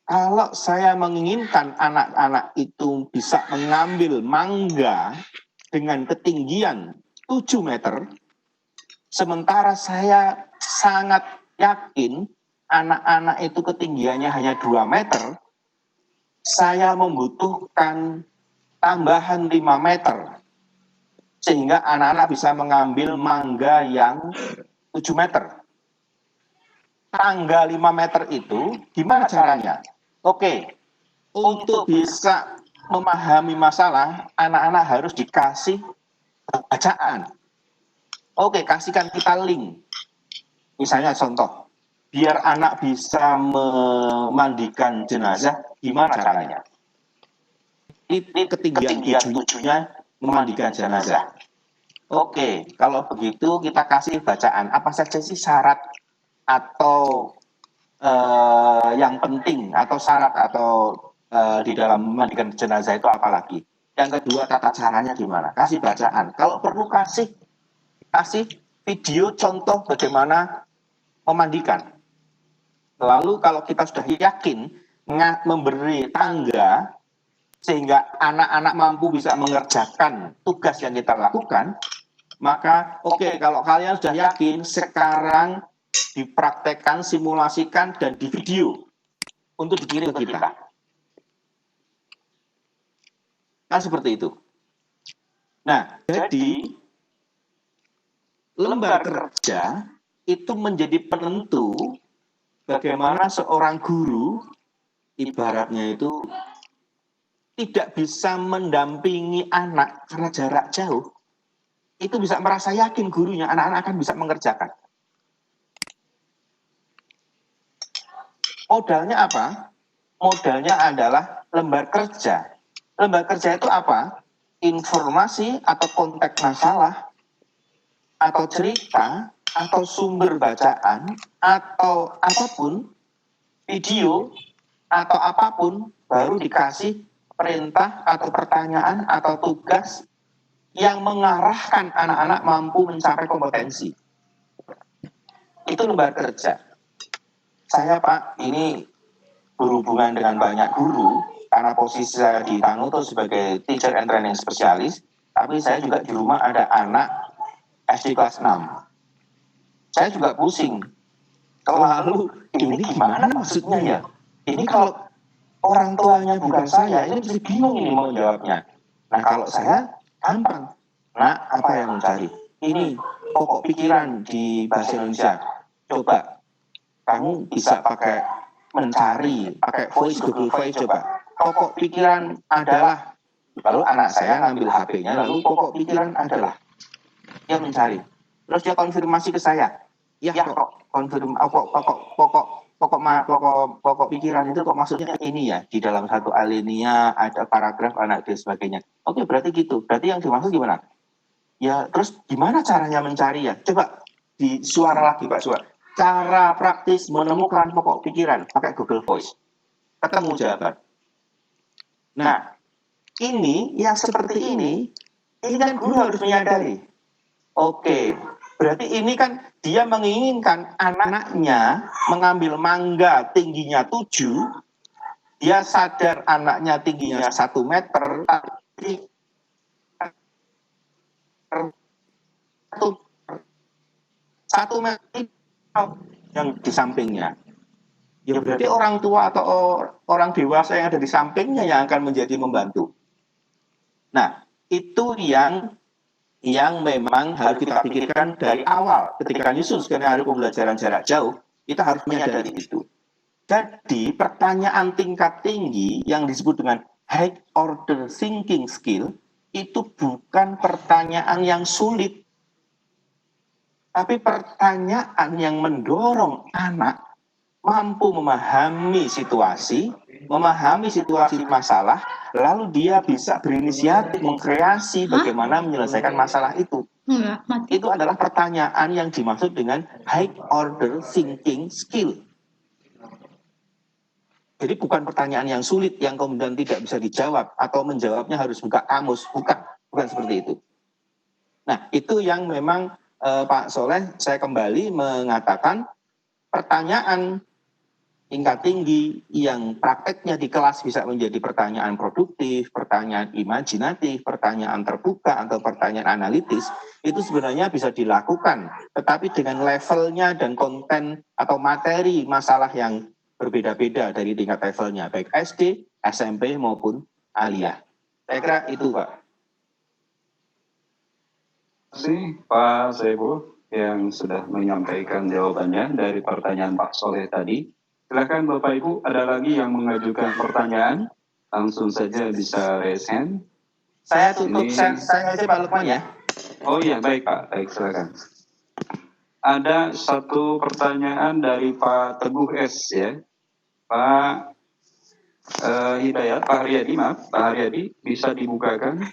Kalau saya menginginkan anak-anak itu bisa mengambil mangga dengan ketinggian 7 meter, sementara saya sangat yakin anak-anak itu ketinggiannya hanya 2 meter, saya membutuhkan tambahan 5 meter. Sehingga anak-anak bisa mengambil mangga yang 7 meter. Tangga 5 meter itu gimana caranya? Oke, untuk bisa memahami masalah, anak-anak harus dikasih bacaan. Oke, kasihkan kita link. Misalnya contoh, biar anak bisa memandikan jenazah, gimana caranya? Ini ketinggian 7-nya memandikan jenazah. Oke, kalau begitu kita kasih bacaan. Apa saja sih syarat atau yang penting atau syarat atau di dalam memandikan jenazah itu apa lagi? Yang kedua, tata caranya gimana? Kasih bacaan. Kalau perlu kasih video contoh bagaimana memandikan. Lalu kalau kita sudah yakin memberi tangga sehingga anak-anak mampu bisa mengerjakan tugas yang kita lakukan, maka oke, kalau kalian sudah yakin, sekarang dipraktekkan, simulasikan, dan di video untuk dikirim ke kita. Kan seperti itu. Nah, jadi lembar kerja itu menjadi penentu bagaimana seorang guru ibaratnya itu tidak bisa mendampingi anak karena jarak jauh, itu bisa merasa yakin gurunya, anak-anak akan bisa mengerjakan. Modalnya apa? Modalnya adalah lembar kerja. Lembar kerja itu apa? Informasi atau konteks masalah, atau cerita, atau sumber bacaan, atau apapun, video, atau apapun, baru dikasih perintah atau pertanyaan atau tugas yang mengarahkan anak-anak mampu mencapai kompetensi. Itu lembar kerja. Saya Pak, ini berhubungan dengan banyak guru, karena posisi saya di Tanu itu sebagai teacher and training spesialis, tapi saya juga di rumah ada anak SD kelas 6. Saya juga pusing. Lalu ini gimana maksudnya ya? Ini kalau orang tuanya bukan saya, ini mesti bingung ini mau jawabnya. Nah kalau saya gampang. Nah apa yang mencari? Ini pokok pikiran di bahasa Indonesia. Coba kamu bisa pakai mencari, pakai voice, Google Voice coba. Pokok pikiran adalah, lalu anak saya ngambil HP-nya, lalu pokok pikiran adalah, dia mencari. Terus dia konfirmasi ke saya, ya kok pokok pikiran itu kok maksudnya ini ya, di dalam satu alinea ada paragraf anak dan sebagainya. Oke, berarti gitu. Berarti yang dimaksud gimana? Ya, terus gimana caranya mencari ya? Coba di suara lagi Pak Suara. Cara praktis menemukan pokok pikiran pakai Google Voice. Ketemu jawaban. Nah, ini yang seperti ini kan guru harus menyadari. Oke, berarti ini kan dia menginginkan anaknya mengambil mangga tingginya 7, dia sadar anaknya tingginya 1 meter, tapi 1 meter yang di sampingnya. Ya berarti orang tua atau orang dewasa yang ada di sampingnya yang akan menjadi membantu. Nah, itu yang memang harus kita pikirkan dari awal. Ketika nyusun skenario pembelajaran jarak jauh, kita harus menyadari itu. Jadi, pertanyaan tingkat tinggi yang disebut dengan high order thinking skill, itu bukan pertanyaan yang sulit, tapi pertanyaan yang mendorong anak mampu memahami situasi masalah, lalu dia bisa berinisiatif mengkreasi bagaimana menyelesaikan masalah itu. Itu adalah pertanyaan yang dimaksud dengan high order thinking skill. Jadi bukan pertanyaan yang sulit yang kemudian tidak bisa dijawab atau menjawabnya harus buka kamus, bukan seperti itu. Nah, itu yang memang Pak Soleh, saya kembali mengatakan pertanyaan tingkat tinggi yang prakteknya di kelas bisa menjadi pertanyaan produktif, pertanyaan imajinatif, pertanyaan terbuka, atau pertanyaan analitis, itu sebenarnya bisa dilakukan, tetapi dengan levelnya dan konten atau materi masalah yang berbeda-beda dari tingkat levelnya, baik SD, SMP maupun aliyah. Saya kira itu, Pak. Terima kasih Pak Saiful yang sudah menyampaikan jawabannya dari pertanyaan Pak Soleh tadi. Silakan Bapak Ibu, ada lagi yang mengajukan pertanyaan? Langsung saja bisa raise hand. Saya tutup, saya aja Pak Lukman ya. Oh iya, baik Pak, baik silakan. Ada satu pertanyaan dari Pak Teguh S ya. Pak Hidayat, Pak Haryadi, maaf, Pak Haryadi bisa dibukakan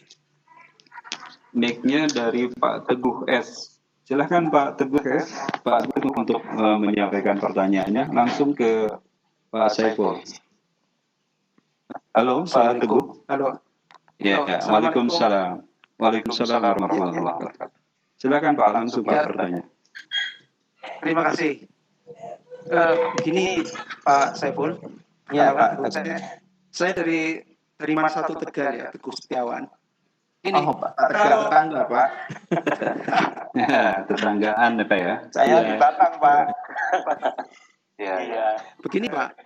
mic-nya dari Pak Teguh S. Silakan Pak Teguh S, Pak Teguh untuk menyampaikan pertanyaannya langsung ke Pak Saiful. Halo Pak Teguh. Halo. Ya, Waalaikumsalam. Waalaikumsalam warahmatullahi wabarakatuh. Silakan Pak, langsung Pak bertanya. Terima kasih. Begini Pak Saiful. Ya Pak. Saya dari Masa Satu Tegal ya, Teguh Setiawan. Ini Pak, tetangga Pak. Ya, tetanggaan ya Pak ya. Saya di Batang Pak. Iya. Begini Pak.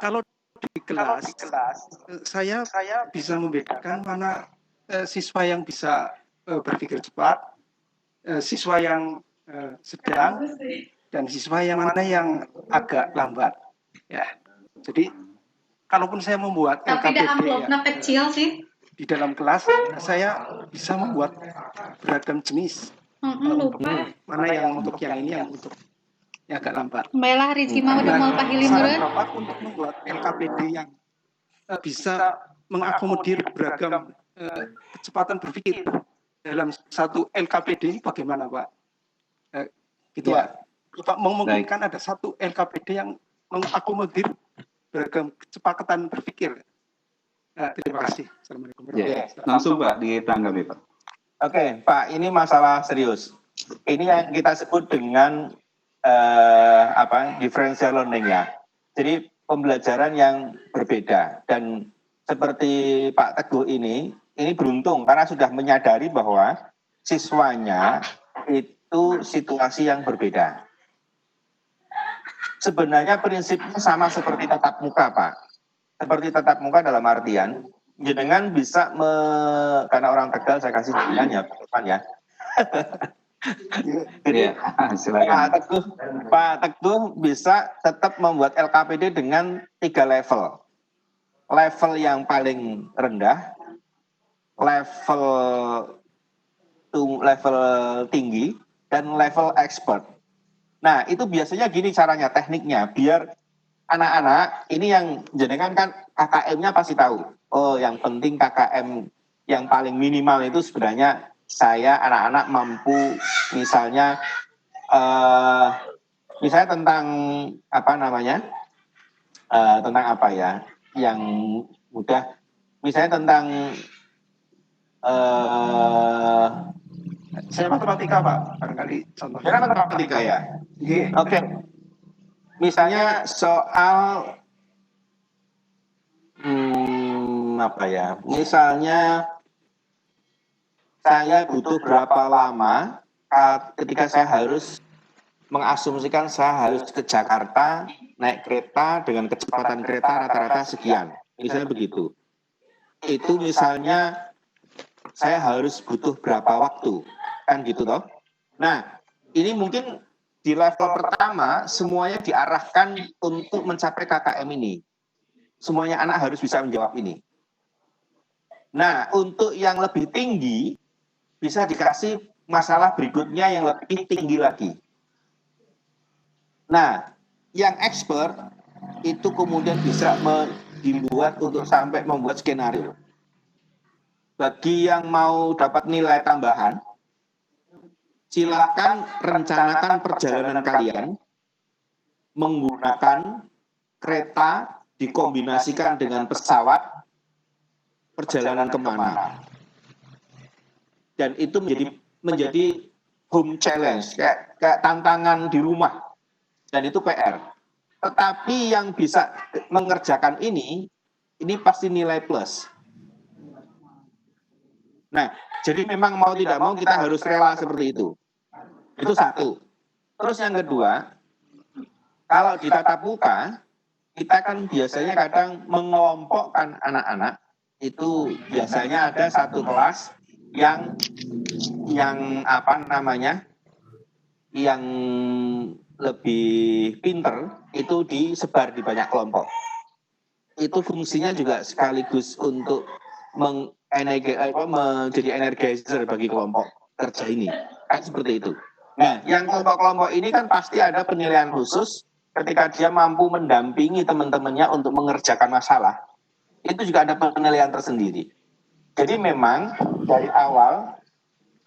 Kalau di kelas, saya bisa membedakan mana siswa yang bisa berpikir cepat, siswa yang sedang, dan siswa yang mana yang agak lambat. Ya. Jadi kalaupun saya membuat Tapi LKPD amplopnya kecil sih. di dalam kelas, saya bisa membuat beragam jenis. Lupa. Mana yang untuk yang ini, yang untuk yang agak lambat. Baiklah, Rizky mah udah mau pahilin Saran dulu. Bapak untuk membuat LKPD yang bisa mengakomodir beragam kecepatan berpikir dalam satu LKPD ini bagaimana, Pak? Gitu, Ya. Pak. Bapak memungkinkan ada satu LKPD yang mengakomodir beragam kecepatan berpikir. Terima kasih. Assalamualaikum warahmatullahi wabarakatuh. Langsung Pak ditanggapi Pak. Oke, Pak, ini masalah serius. Ini yang kita sebut dengan differential learning ya. Jadi pembelajaran yang berbeda, dan seperti Pak Teguh ini beruntung karena sudah menyadari bahwa siswanya itu situasi yang berbeda. Sebenarnya prinsipnya sama seperti tatap muka, Pak. Seperti tatap muka dalam artian jenengan bisa karena orang Tegal saya kasih jenengan ya, Pak ya. Jadi Pak Teguh bisa tetap membuat LKPD dengan 3 level. Level yang paling rendah, level tinggi, dan level expert. Nah, itu biasanya gini caranya, tekniknya, biar anak-anak ini yang jenengan kan KKM-nya pasti tahu. Oh, yang penting KKM yang paling minimal itu sebenarnya saya anak-anak mampu misalnya tentang tentang apa ya yang mudah, misalnya tentang Saya matematika, Pak. Barangkali contohnya. matematika ya. Iya. Oke. Misalnya soal misalnya saya butuh berapa lama ketika saya harus mengasumsikan saya harus ke Jakarta naik kereta dengan kecepatan kereta rata-rata sekian, misalnya begitu. Itu misalnya saya harus butuh berapa waktu, kan gitu toh. Nah, ini mungkin di level pertama semuanya diarahkan untuk mencapai KKM ini. Semuanya anak harus bisa menjawab ini. Nah, untuk yang lebih tinggi bisa dikasih masalah berikutnya yang lebih tinggi lagi. Nah, yang expert itu kemudian bisa dibuat untuk sampai membuat skenario. Bagi yang mau dapat nilai tambahan, silakan rencanakan perjalanan kalian menggunakan kereta dikombinasikan dengan pesawat, perjalanan kemana. Dan itu menjadi home challenge, kayak tantangan di rumah. Dan itu PR. Tetapi yang bisa mengerjakan ini pasti nilai plus. Nah, jadi memang mau tidak mau kita harus rela seperti itu. Itu satu. Terus yang kedua, kalau di tatap muka, kita kan biasanya kadang mengelompokkan anak-anak, itu biasanya ada satu kelas yang lebih pinter, itu disebar di banyak kelompok. Itu fungsinya juga sekaligus untuk menjadi energizer bagi kelompok kerja ini, kan seperti itu. Nah, yang kelompok-kelompok ini kan pasti ada penilaian khusus ketika dia mampu mendampingi teman-temannya untuk mengerjakan masalah. Itu juga ada penilaian tersendiri. Jadi memang dari awal,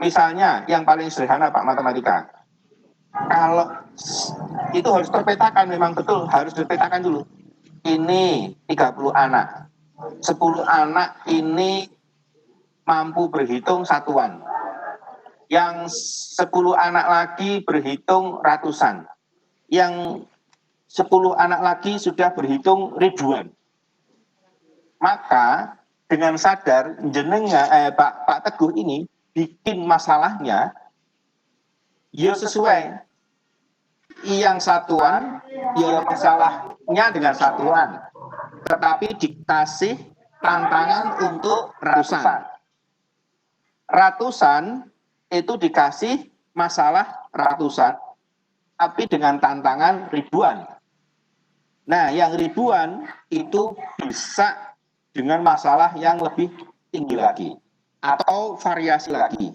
misalnya yang paling sederhana Pak, matematika. Kalau itu harus terpetakan, memang betul harus terpetakan dulu. Ini 30 anak. 10 anak ini mampu berhitung satuan. Yang 10 anak lagi berhitung ratusan. Yang 10 anak lagi sudah berhitung ribuan. Maka dengan sadar Pak Teguh ini bikin masalahnya ya sesuai. Yang satuan ya masalahnya dengan satuan. Tetapi dikasih tantangan untuk ratusan. Ratusan itu dikasih masalah ratusan, tapi dengan tantangan ribuan. Nah, yang ribuan itu bisa dengan masalah yang lebih tinggi lagi atau variasi lagi.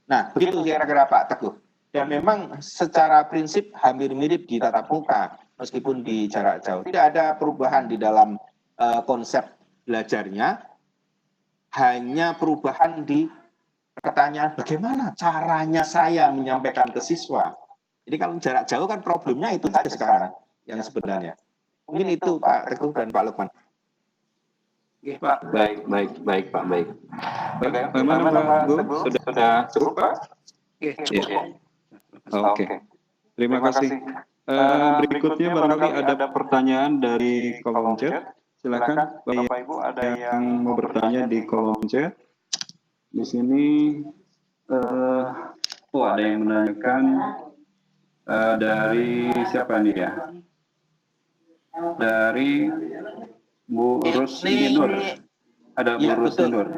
Nah, begitu kira-kira Pak Teguh. Dan memang secara prinsip hampir mirip di tatap muka, meskipun di jarak jauh. Tidak ada perubahan di dalam konsep belajarnya, hanya perubahan di pertanyaan bagaimana caranya saya menyampaikan ke siswa. Jadi kalau jarak jauh kan problemnya itu saja sekarang yang sebenarnya. Mungkin itu Pak Teguh dan Pak Lukman. Oke, Pak. Baik Pak, baik. Bagaimana Pak Teguh? Sudah cukup Pak? Oke, cukup. Ya. Oke. Terima kasih. Berikutnya barangkali ada pertanyaan dari kolom chat. Silakan Bapak Ibu ada yang mau bertanya di kolom chat. Di sini ada yang menanyakan dari siapa nih ya? Dari Bu Rusni Nur. Ada Bu Rusni Nur.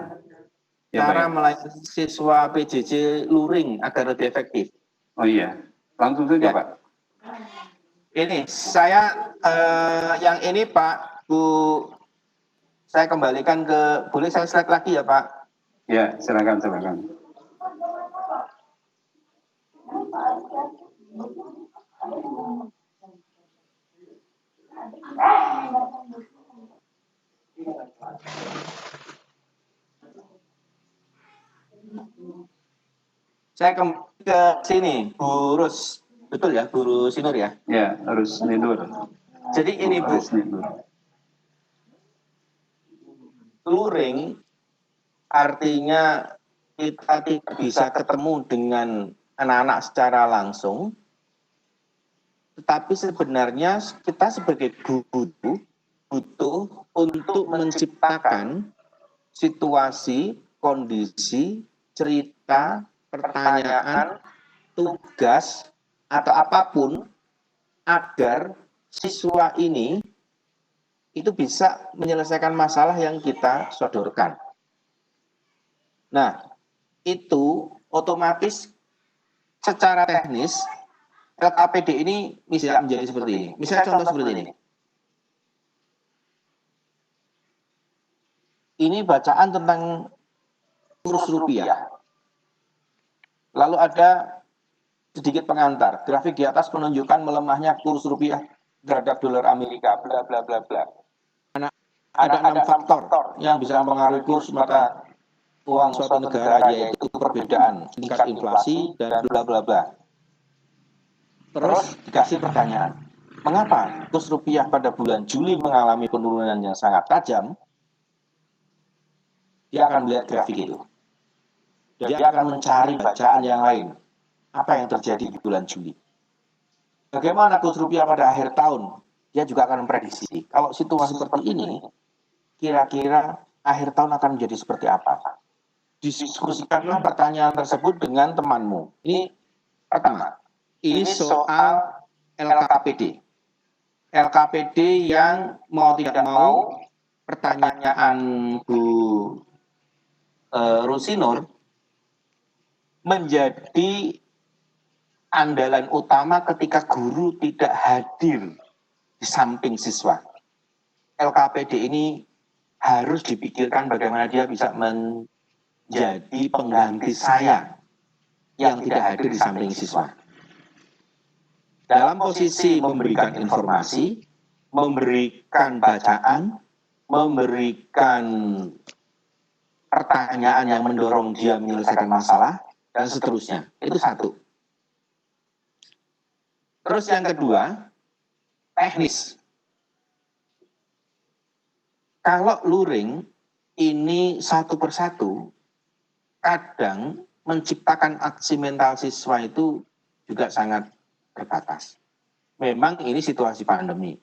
Cara melayani siswa PJJ luring agar lebih efektif. Oh iya, langsung saja Pak. Ini saya yang ini Pak, Bu, saya kembalikan ke, boleh saya slide lagi ya Pak? Ya, silakan. Saya kembali ke sini, Bu Rus, betul ya, Bu Rusinur ya? Ya, harus Nur. Jadi ini Bu, luring artinya kita tidak bisa ketemu dengan anak-anak secara langsung, tetapi sebenarnya kita sebagai guru butuh untuk menciptakan situasi, kondisi, cerita, pertanyaan, tugas, atau apapun agar siswa ini itu bisa menyelesaikan masalah yang kita sodorkan. Nah, itu otomatis secara teknis LKPD ini bisa menjadi seperti ini. Misalnya contoh seperti ini. Ini bacaan tentang kurs rupiah. Lalu ada sedikit pengantar. Grafik di atas menunjukkan melemahnya kurs rupiah terhadap dolar Amerika, bla bla bla bla. Ada 6 faktor yang bisa mempengaruhi kurs mata uang suatu negara, yaitu perbedaan tingkat inflasi dan bla bla bla. Terus dikasih pertanyaan, mengapa kurs rupiah pada bulan Juli mengalami penurunan yang sangat tajam? Dia akan melihat grafik itu. Dia akan mencari bacaan yang lain. Apa yang terjadi di bulan Juli? Bagaimana kurs rupiah pada akhir tahun? Dia juga akan memprediksi. Kalau situasi seperti ini, kira-kira akhir tahun akan menjadi seperti apa? Diskusikanlah pertanyaan tersebut dengan temanmu. Ini pertama. Ini soal LKPD. LKPD yang mau tidak mau pertanyaan Bu Rusinur menjadi andalan utama ketika guru tidak hadir di samping siswa. LKPD ini harus dipikirkan bagaimana dia bisa menjadi pengganti saya yang tidak hadir di samping siswa. Dalam posisi memberikan informasi, memberikan bacaan, memberikan pertanyaan yang mendorong dia menyelesaikan masalah, dan seterusnya. Itu satu. Terus yang kedua, teknis. Kalau luring ini satu persatu, kadang menciptakan aksi mental siswa itu juga sangat terbatas. Memang ini situasi pandemi.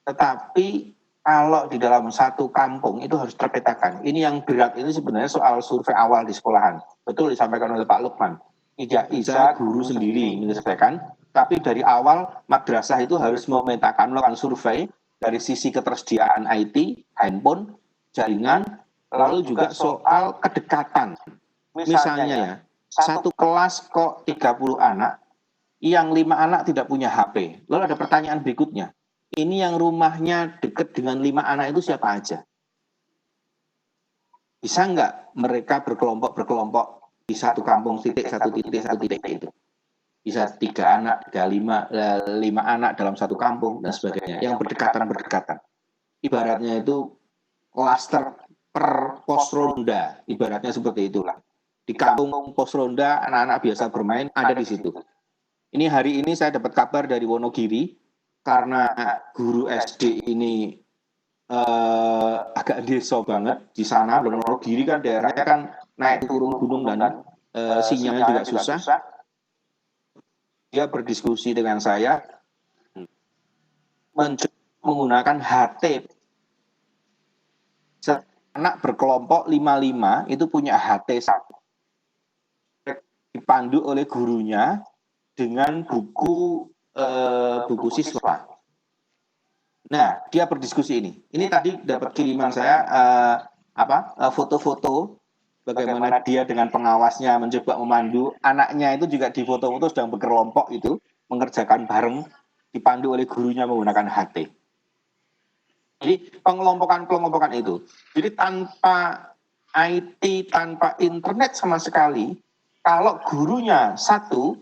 Tetapi kalau di dalam satu kampung itu harus terpetakan. Ini yang berat ini sebenarnya soal survei awal di sekolahan. Betul disampaikan oleh Pak Lukman. Tidak bisa guru sendiri menyelesaikan, tapi dari awal madrasah itu harus memetakan, melakukan survei dari sisi ketersediaan IT, handphone, jaringan, lalu juga soal kedekatan. Misalnya ya, satu kelas kok 30 anak, yang 5 anak tidak punya HP. Lalu ada pertanyaan berikutnya, ini yang rumahnya dekat dengan 5 anak itu siapa aja? Bisa nggak mereka berkelompok di satu kampung satu titik itu? Bisa 3 anak, 5 anak dalam satu kampung dan sebagainya, yang berdekatan. Ibaratnya itu klaster per pos ronda, ibaratnya seperti itulah. Di kampung pos ronda, anak-anak biasa bermain ada di situ. Ini hari ini saya dapat kabar dari Wonogiri, karena guru SD ini agak desa banget di sana. Wonogiri kan daerahnya kan naik turun gunung dan sinyalnya juga susah. Dia berdiskusi dengan saya menggunakan HT. Anak berkelompok 5 itu punya HT satu, dipandu oleh gurunya dengan buku siswa. Nah, dia berdiskusi ini. Ini tadi dapat kiriman saya foto-foto bagaimana dia dengan pengawasnya mencoba memandu anaknya, itu juga di foto-foto sedang berkelompok itu mengerjakan bareng, dipandu oleh gurunya menggunakan HT. Jadi pengelompokan itu. Jadi tanpa IT, tanpa internet sama sekali, kalau gurunya satu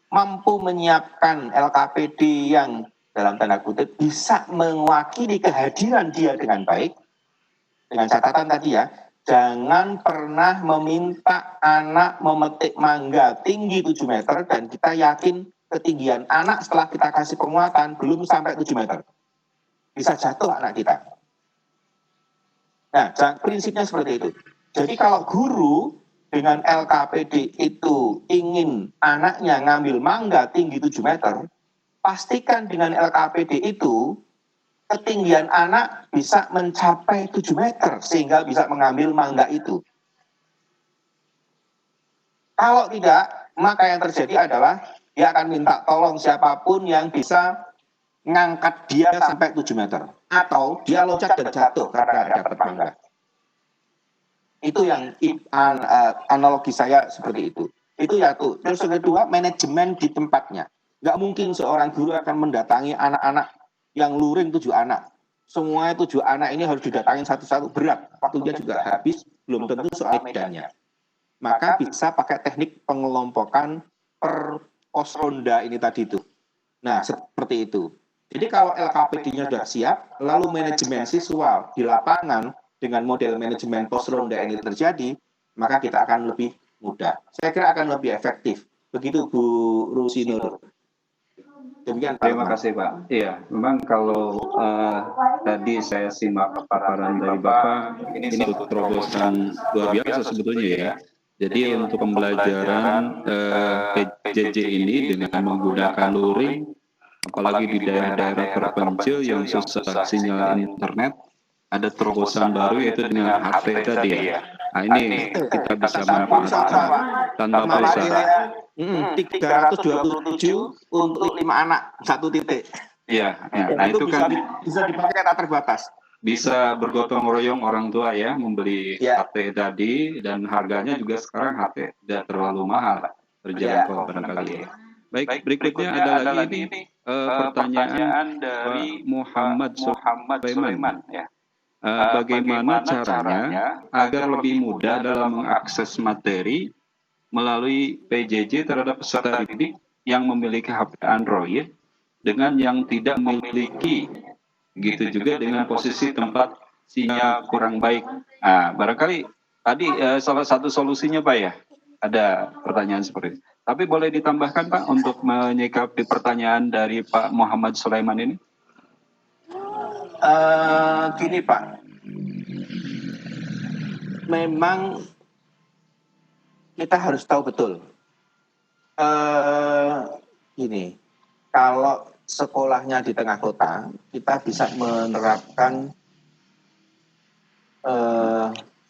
mampu menyiapkan LKPD yang dalam tanda kutip bisa mewakili kehadiran dia dengan baik, dengan catatan tadi ya, jangan pernah meminta anak memetik mangga tinggi 7 meter dan kita yakin ketinggian anak setelah kita kasih penguatan belum sampai 7 meter. Bisa jatuh anak kita. Nah, prinsipnya seperti itu. Jadi kalau guru dengan LKPD itu ingin anaknya ngambil mangga tinggi 7 meter, pastikan dengan LKPD itu ketinggian anak bisa mencapai 7 meter sehingga bisa mengambil mangga itu. Kalau tidak, maka yang terjadi adalah dia akan minta tolong siapapun yang bisa ngangkat dia sampai 7 meter. Atau dia loncat dan jatuh karena dapat mangga. Itu yang analogi saya seperti itu. Itu ya tuh. Terus yang kedua, manajemen di tempatnya. Nggak mungkin seorang guru akan mendatangi anak-anak yang luring 7 anak. Semua 7 anak ini harus didatangin satu-satu, berat. Waktunya juga habis, belum tentu soal medannya. Maka bisa pakai teknik pengelompokan per pos ronda ini tadi itu. Nah, seperti itu. Jadi kalau LKPD-nya sudah siap, lalu manajemen siswa di lapangan dengan model manajemen pos ronda ini terjadi, maka kita akan lebih mudah. Saya kira akan lebih efektif. Begitu Bu Rusinur. Demikian, Pak. Terima kasih Pak. Iya, memang kalau tadi saya simak paparan dari Bapak, ini satu terobosan luar biasa sebetulnya ya. Jadi untuk pembelajaran PJJ ini dengan menggunakan luring, apalagi di daerah-daerah terpencil yang susah sinyal internet, ada terobosan baru yaitu dengan HP tadi ya. Nah ini kita bisa manfaatkan tanpa pulsa. 327 untuk 5 anak, 1 titik. Iya, nah itu kan bisa dipakai tak terbatas. Bisa bergotong royong orang tua ya membeli HP tadi, dan harganya juga sekarang HP tidak terlalu mahal, terjangkau barangkali. Baik, berikutnya ada lagi ini pertanyaan dari Muhammad Sulaiman ya. Bagaimana caranya agar lebih mudah dalam mengakses materi melalui PJJ terhadap peserta didik yang memiliki HP Android dengan yang tidak memiliki, gitu juga dengan posisi tempat sinyal kurang baik. Nah, barangkali tadi salah satu solusinya Pak ya, ada pertanyaan seperti itu. Tapi boleh ditambahkan Pak untuk menyikapi pertanyaan dari Pak Muhammad Sulaiman ini? Gini Pak, memang kita harus tahu betul. Gini, kalau sekolahnya di tengah kota, kita bisa menerapkan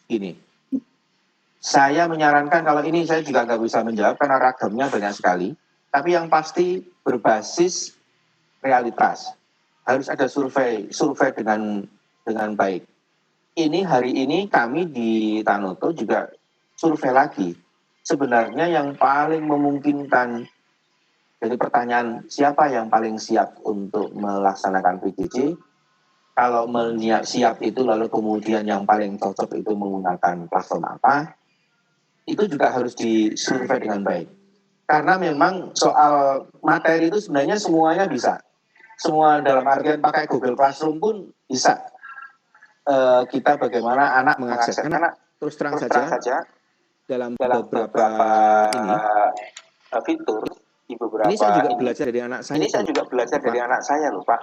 gini. Saya menyarankan, kalau ini saya juga nggak bisa menjawab karena ragamnya banyak sekali, tapi yang pasti berbasis realitas. Harus ada survei dengan baik. Hari ini kami di Tanoto juga survei lagi. Sebenarnya yang paling memungkinkan Jadi pertanyaan siapa yang paling siap untuk melaksanakan PJJ? Kalau siap itu lalu kemudian yang paling cocok itu menggunakan platform apa? Itu juga harus disurvei dengan baik. Karena memang soal materi itu sebenarnya semuanya bisa. Semua dalam artian pakai Google Classroom pun bisa. Kita bagaimana anak mengakses. Karena terus terang saja dalam beberapa ini fitur di beberapa ini saya juga belajar dari anak saya. Ini saya juga belajar dari anak saya loh Pak.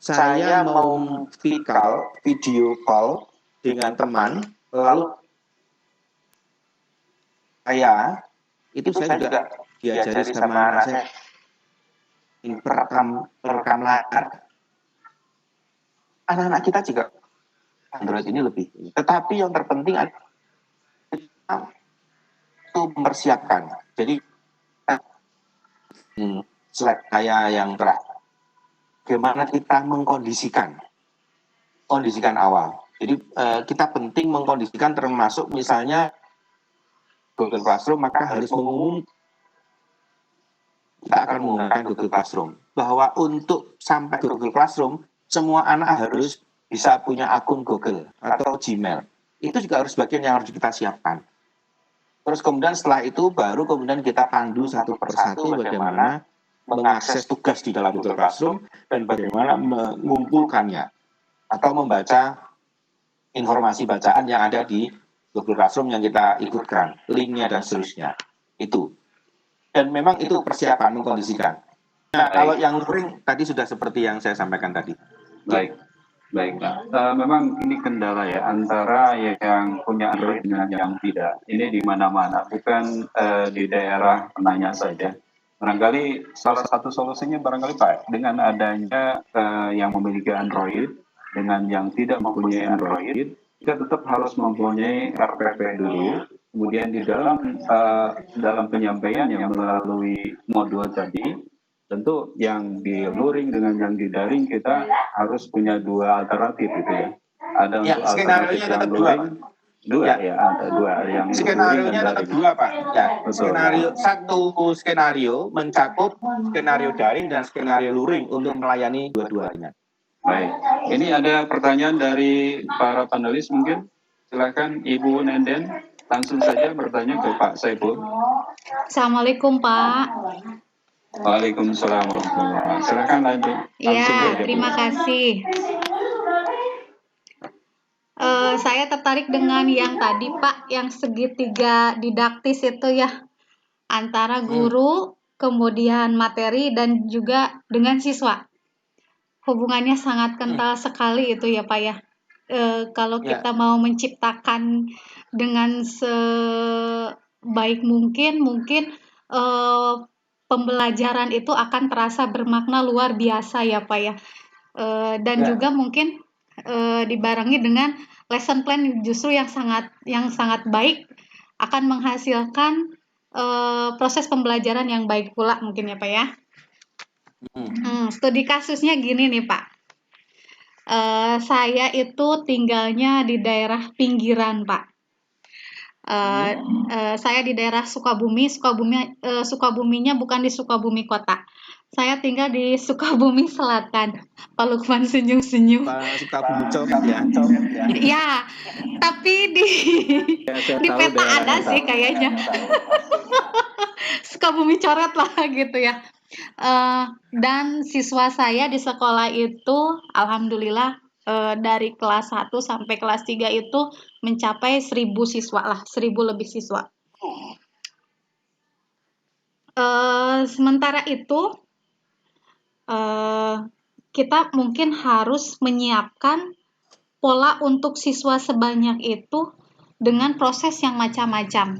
Saya mau video call dengan teman, lalu saya juga diajari sama anak saya perekam layar. Anak-anak kita juga Android ini lebih. Tetapi yang terpenting adalah itu mempersiapkan. Jadi slide saya yang terakhir. Bagaimana kita mengkondisikan awal. Jadi kita penting mengkondisikan termasuk misalnya Google Classroom, maka harus mengumumkan kita akan menggunakan Google Classroom. Bahwa untuk sampai Google Classroom, semua anak harus bisa punya akun Google atau Gmail. Itu juga harus bagian yang harus kita siapkan. Terus kemudian setelah itu baru kemudian kita pandu satu persatu bagaimana mengakses tugas di dalam Google Classroom dan bagaimana mengumpulkannya atau membaca informasi bacaan yang ada di Google Classroom yang kita ikutkan, linknya dan seterusnya. Itu. Dan memang itu persiapan mengkondisikan. Nah, kalau yang luring tadi sudah seperti yang saya sampaikan tadi. Baik. Memang ini kendala ya antara yang punya Android dengan yang tidak. Ini di mana-mana, bukan di daerah penanya saja. Barangkali salah satu solusinya barangkali Pak, dengan adanya yang memiliki Android dengan yang tidak mempunyai Android, kita tetap harus mempunyai RPP dulu. Kemudian di dalam penyampaian yang melalui modul tadi, tentu yang di luring dengan yang di daring kita harus punya dua alternatif gitu ya. Ada ya, untuk alternatif yang luring, ada dua yang skenario-nya tetap dua Pak. Ya, satu skenario mencakup skenario daring dan skenario luring untuk melayani dua-duanya. Baik, ini ada pertanyaan dari para panelis mungkin. Silakan Ibu Nenden, langsung saja bertanya ke Pak Saiful. Assalamualaikum Pak. Waalaikumsalam warahmatullahi wabarakatuh. Silakan lanjut. Ya, terima kasih. Saya tertarik dengan yang tadi Pak, yang segitiga didaktis itu ya, antara guru, kemudian materi, dan juga dengan siswa. Hubungannya sangat kental sekali itu ya Pak ya. Kalau kita mau menciptakan dengan sebaik mungkin pembelajaran itu akan terasa bermakna luar biasa ya Pak ya. Dan juga mungkin dibarengi dengan lesson plan justru yang sangat baik akan menghasilkan proses pembelajaran yang baik pula mungkin ya Pak ya. Studi kasusnya gini nih Pak. Saya itu tinggalnya di daerah pinggiran Pak. Saya di daerah Sukabuminya bukan di Sukabumi kota. Saya tinggal di Sukabumi Selatan. Pak Lukman senyum-senyum. Sukabumi coret ya. Ya, tapi di peta ada sih kayaknya. Sukabumi coret lah gitu ya. Dan siswa saya di sekolah itu alhamdulillah dari kelas 1 sampai kelas 3 itu mencapai 1.000 siswa lah, 1.000 lebih siswa. Sementara itu kita mungkin harus menyiapkan pola untuk siswa sebanyak itu dengan proses yang macam-macam.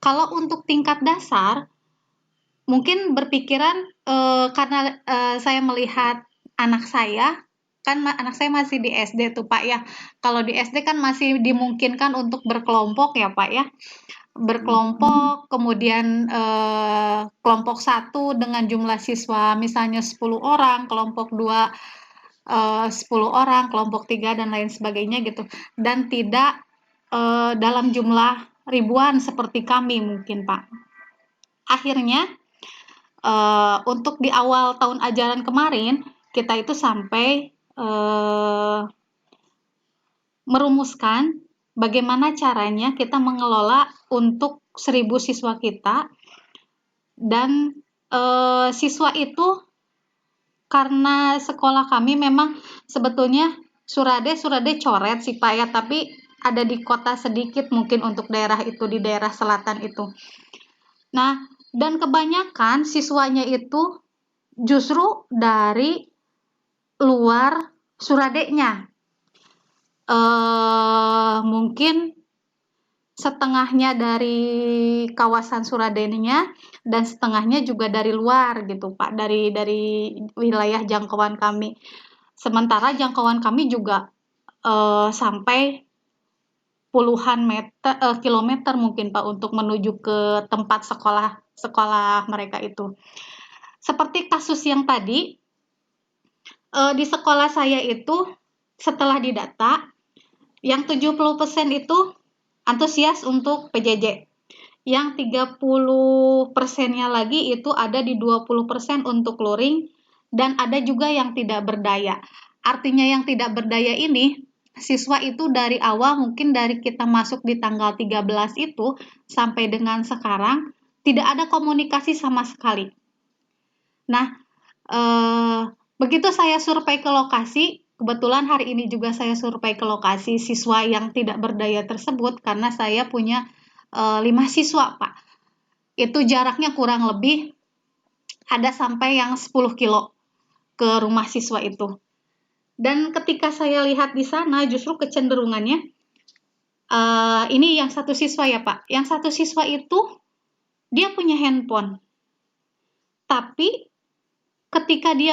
Kalau untuk tingkat dasar, mungkin berpikiran karena saya melihat anak saya masih di SD tuh Pak ya. Kalau di SD kan masih dimungkinkan untuk berkelompok ya Pak ya. Berkelompok, kemudian kelompok 1 dengan jumlah siswa misalnya 10 orang, kelompok 2 10 orang, kelompok 3 dan lain sebagainya gitu. Dan tidak dalam jumlah ribuan seperti kami mungkin Pak. Akhirnya Untuk di awal tahun ajaran kemarin, kita itu sampai merumuskan bagaimana caranya kita mengelola untuk 1.000 siswa kita, dan siswa itu karena sekolah kami memang sebetulnya Surade coret sih Pak ya, tapi ada di kota sedikit mungkin untuk daerah itu, di daerah selatan itu. Nah, dan kebanyakan siswanya itu justru dari luar Suradenya. Mungkin setengahnya dari kawasan Suradenya dan setengahnya juga dari luar gitu Pak, dari wilayah jangkauan kami. Sementara jangkauan kami juga sampai puluhan kilometer mungkin Pak untuk menuju ke tempat sekolah mereka itu. Seperti kasus yang tadi, di sekolah saya itu setelah didata, yang 70% itu antusias untuk PJJ. Yang 30%-nya lagi itu ada di 20% untuk luring, dan ada juga yang tidak berdaya. Artinya yang tidak berdaya ini, siswa itu dari awal, mungkin dari kita masuk di tanggal 13 itu, sampai dengan sekarang, tidak ada komunikasi sama sekali. Nah, begitu saya survei ke lokasi, kebetulan hari ini juga saya survei ke lokasi siswa yang tidak berdaya tersebut, karena saya punya 5 siswa, Pak. Itu jaraknya kurang lebih ada sampai yang 10 kilo ke rumah siswa itu. Dan ketika saya lihat di sana, justru kecenderungannya, ini yang satu siswa ya Pak, yang satu siswa itu dia punya handphone. Tapi ketika dia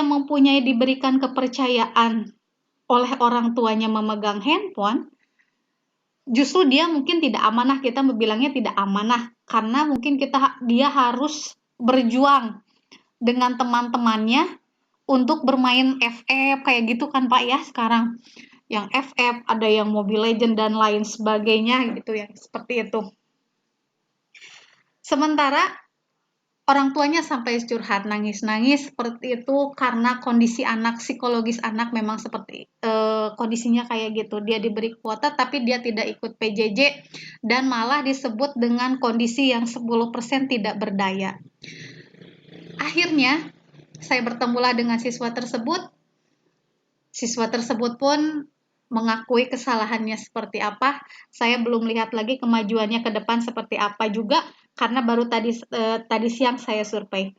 diberikan kepercayaan oleh orang tuanya memegang handphone, justru dia mungkin tidak amanah, kita bilangnya tidak amanah, karena mungkin dia harus berjuang dengan teman-temannya untuk bermain FF kayak gitu kan Pak ya sekarang. Yang FF, ada yang Mobile Legend dan lain sebagainya gitu ya, seperti itu. Sementara orang tuanya sampai curhat, nangis-nangis seperti itu karena kondisi anak, psikologis anak memang seperti kondisinya kayak gitu. Dia diberi kuota tapi dia tidak ikut PJJ dan malah disebut dengan kondisi yang 10% tidak berdaya. Akhirnya saya bertemulah dengan siswa tersebut. Siswa tersebut pun mengakui kesalahannya seperti apa. Saya belum lihat lagi kemajuannya ke depan seperti apa juga, karena baru tadi siang saya survei.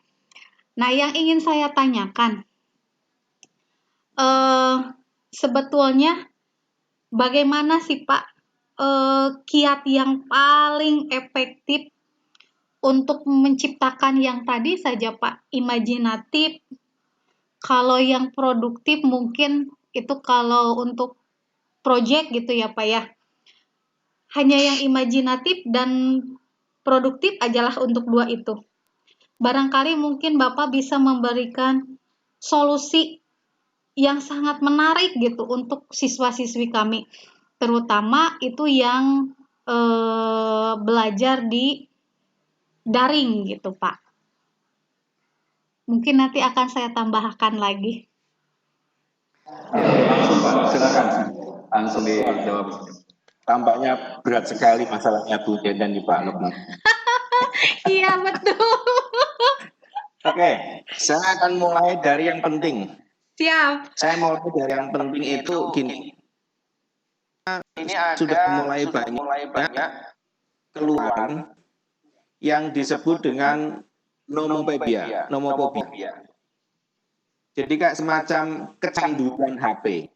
Nah, yang ingin saya tanyakan, sebetulnya bagaimana sih Pak kiat yang paling efektif untuk menciptakan yang tadi saja Pak, imajinatif. Kalau yang produktif mungkin itu kalau untuk proyek gitu ya Pak ya. Hanya yang imajinatif dan produktif ajalah untuk 2 itu. Barangkali mungkin Bapak bisa memberikan solusi yang sangat menarik gitu untuk siswa-siswi kami. Terutama itu yang belajar di daring gitu Pak. Mungkin nanti akan saya tambahkan lagi. Ya, langsung Pak, silakan. Langsung dijawab. Tampaknya berat sekali masalahnya Bu Dendan di Pak Lukman. Iya betul. Oke, saya akan mulai dari yang penting. Siap. Saya mulai dari yang penting itu gini. Ini sudah mulai banyak keluhan yang disebut dengan nomofobia. Jadi kayak semacam kecanduan HP.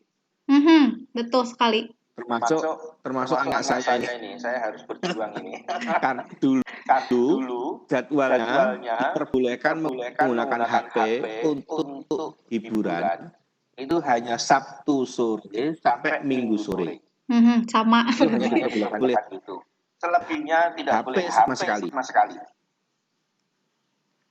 Betul sekali. Termasuk anak saya ini. Saya harus berjuang ini. Karena dulu jadwalnya diperbolehkan menggunakan HP untuk hiburan itu hanya Sabtu sore sampai Minggu sore. Sama. Itu hanya diperbolehkan itu. Selebihnya tidak boleh HP sama sekali.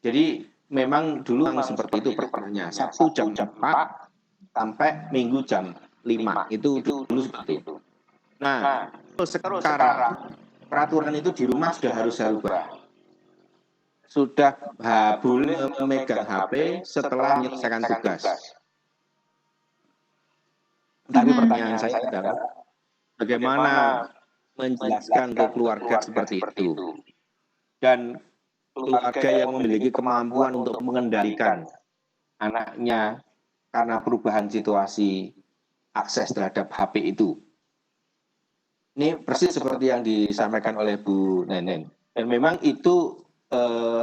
Jadi memang dulu seperti itu peraturannya. Sabtu jam 4 sampai Minggu jam 5. Itu dulu seperti itu. Nah, sekarang peraturan itu di rumah sudah harus saya ubah. sudah boleh memegang HP setelah menyelesaikan tugas. Tapi pertanyaan saya adalah, bagaimana menjelaskan ke keluarga seperti itu? Dan keluarga yang memiliki kemampuan untuk mengendalikan anaknya karena perubahan situasi akses terhadap HP itu. Ini persis seperti yang disampaikan oleh Bu Nenen. Dan memang itu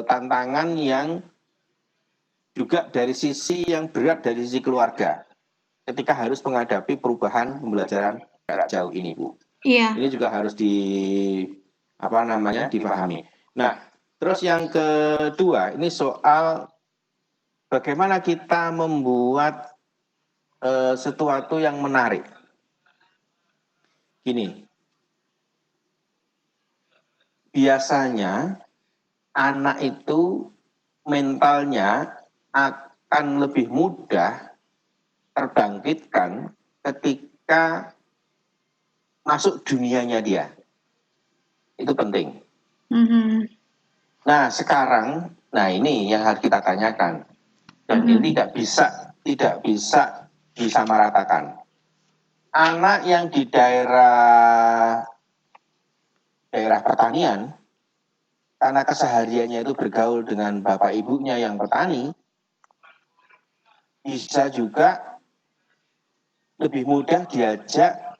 tantangan yang juga dari sisi yang berat dari sisi keluarga ketika harus menghadapi perubahan pembelajaran jarak jauh ini, Bu. Iya. Ini juga harus dipahami. Nah, terus yang kedua, ini soal bagaimana kita membuat sesuatu yang menarik. Gini, biasanya anak itu mentalnya akan lebih mudah terbangkitkan ketika masuk dunianya dia. Itu penting. Nah, sekarang, ini yang harus kita tanyakan. Dan ini tidak bisa disamaratakan. Anak yang di daerah pertanian, karena kesehariannya itu bergaul dengan bapak ibunya yang petani, bisa juga lebih mudah diajak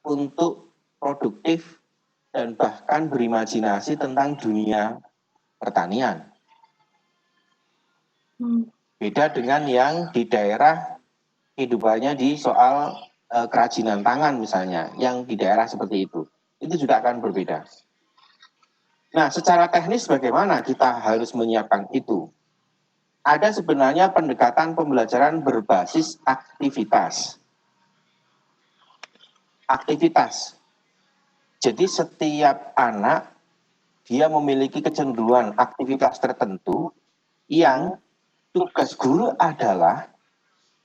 untuk produktif dan bahkan berimajinasi tentang dunia pertanian. Beda dengan yang di daerah kehidupannya di soal kerajinan tangan misalnya, yang di daerah seperti itu juga akan berbeda. Nah, secara teknis bagaimana kita harus menyiapkan itu? Ada sebenarnya pendekatan pembelajaran berbasis aktivitas. Jadi setiap anak dia memiliki kecenderungan aktivitas tertentu yang tugas guru adalah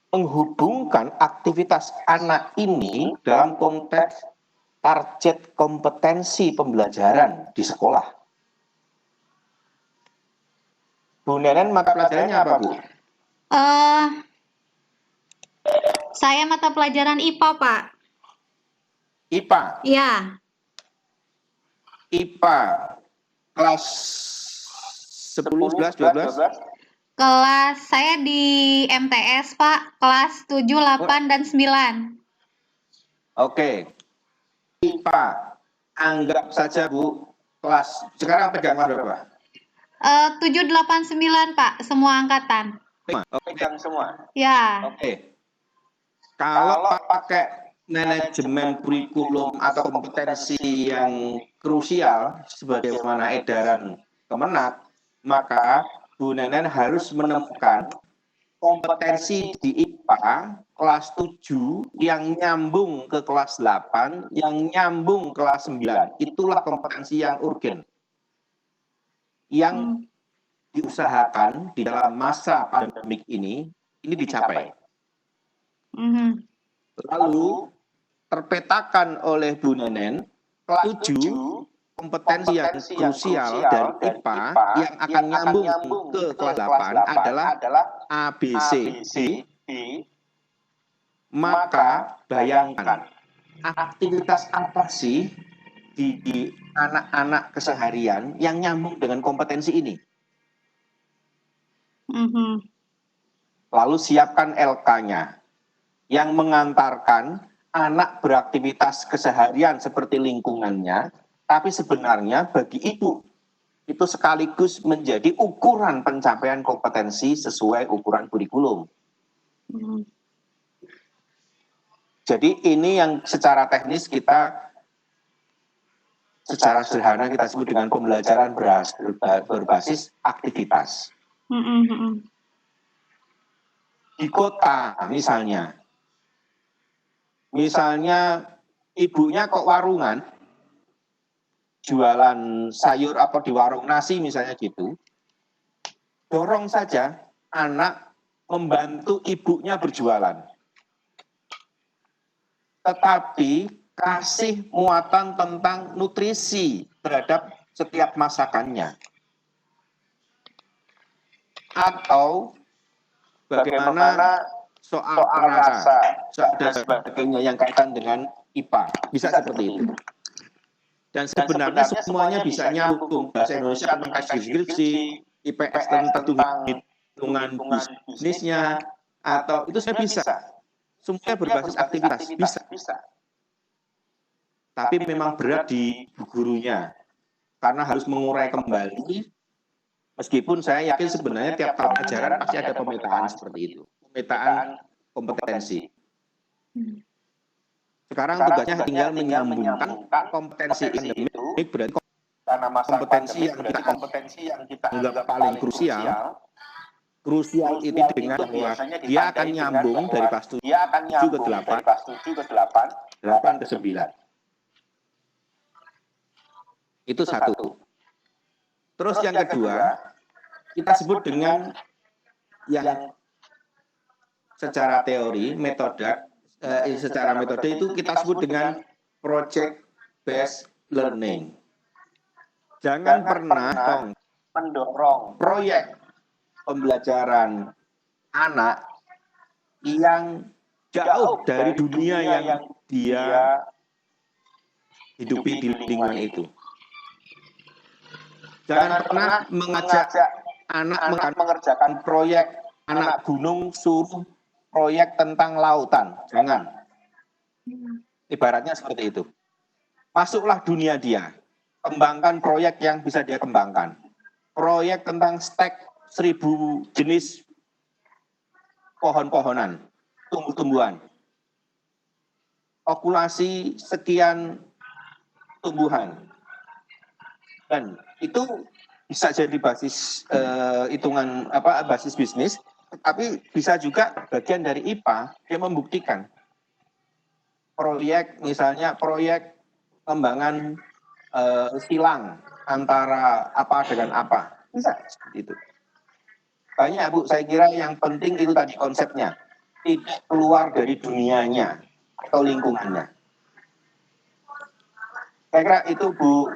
menghubungkan aktivitas anak ini dalam konteks target kompetensi pembelajaran di sekolah. Bu Nenen, mata pelajarannya apa, Bu? Saya mata pelajaran IPA, Pak. IPA? Iya. IPA kelas 10, 11, 12? Kelas saya di MTS, Pak. Kelas 7, 8, dan 9. Oke. IPA, anggap saja Bu, kelas sekarang pegang berapa? 7, 8, 9, Pak, semua angkatan. Pegang semua? Ya. Oke. Kalau pakai manajemen kurikulum atau kompetensi yang krusial sebagaimana edaran Kemenak, maka Bu Nenen harus menemukan kompetensi di IPA kelas 7 yang nyambung ke kelas 8, yang nyambung kelas 9. Itulah kompetensi yang urgen. Yang diusahakan di dalam masa pandemik ini dicapai. Lalu terpetakan oleh Bu Nenen kelas 7 kompetensi yang krusial dari IPA yang akan nyambung ke kelas 8 adalah ABCD. Maka bayangkan aktivitas apa sih di anak-anak keseharian yang nyambung dengan kompetensi ini. Lalu siapkan LK-nya yang mengantarkan anak beraktivitas keseharian seperti lingkungannya, tapi sebenarnya bagi ibu itu sekaligus menjadi ukuran pencapaian kompetensi sesuai ukuran kurikulum. Jadi ini yang secara teknis kita secara sederhana kita sebut dengan pembelajaran berbasis aktivitas. Di kota misalnya ibunya kok warungan, jualan sayur apa di warung nasi misalnya gitu, dorong saja anak membantu ibunya berjualan. Tetapi kasih muatan tentang nutrisi terhadap setiap masakannya. atau bagaimana soal rasa dan sebagainya yang kaitan dengan IPA. Bisa seperti itu. Dan sebenarnya semuanya bisa nyambung. Bahasa Indonesia tentang kajian deskripsi, IPS tentang hitungan bisnisnya, atau itu saya bisa. Semuanya berbasis aktivitas, bisa. Tapi memang berat di gurunya, karena harus mengurai kembali. Meskipun saya yakin sebenarnya tiap tahun ajaran pasti ada pemetaan seperti itu. Pemetaan kompetensi. Sekarang tugasnya tinggal menyambungkan kompetensi endemik, berarti kompetensi yang kita anggap paling krusial itu dengan bahwa dia akan nyambung dari kelas 7 ke 8, 8 ke 9. Itu satu. Terus yang kedua, kita sebut dengan yang secara teori, secara metode itu kita sebut dengan project based learning. Jangan pernah mendorong proyek pembelajaran anak yang jauh dari dunia yang dia hidupi di lingkungan itu. Jangan pernah mengajak anak mengerjakan proyek anak gunung, suruh proyek tentang lautan. Jangan. Ibaratnya seperti itu. Masuklah dunia dia. Kembangkan proyek yang bisa dia kembangkan. Proyek tentang stek 1000 jenis pohon-pohonan, tumbuh-tumbuhan. Okulasi sekian tumbuhan. Dan itu bisa jadi basis basis bisnis, tapi bisa juga bagian dari IPA yang membuktikan proyek, misalnya proyek pengembangan silang antara apa dengan apa, bisa seperti itu. Banyak Bu, saya kira yang penting itu tadi konsepnya, tidak keluar dari dunianya atau lingkungannya. Saya kira itu Bu,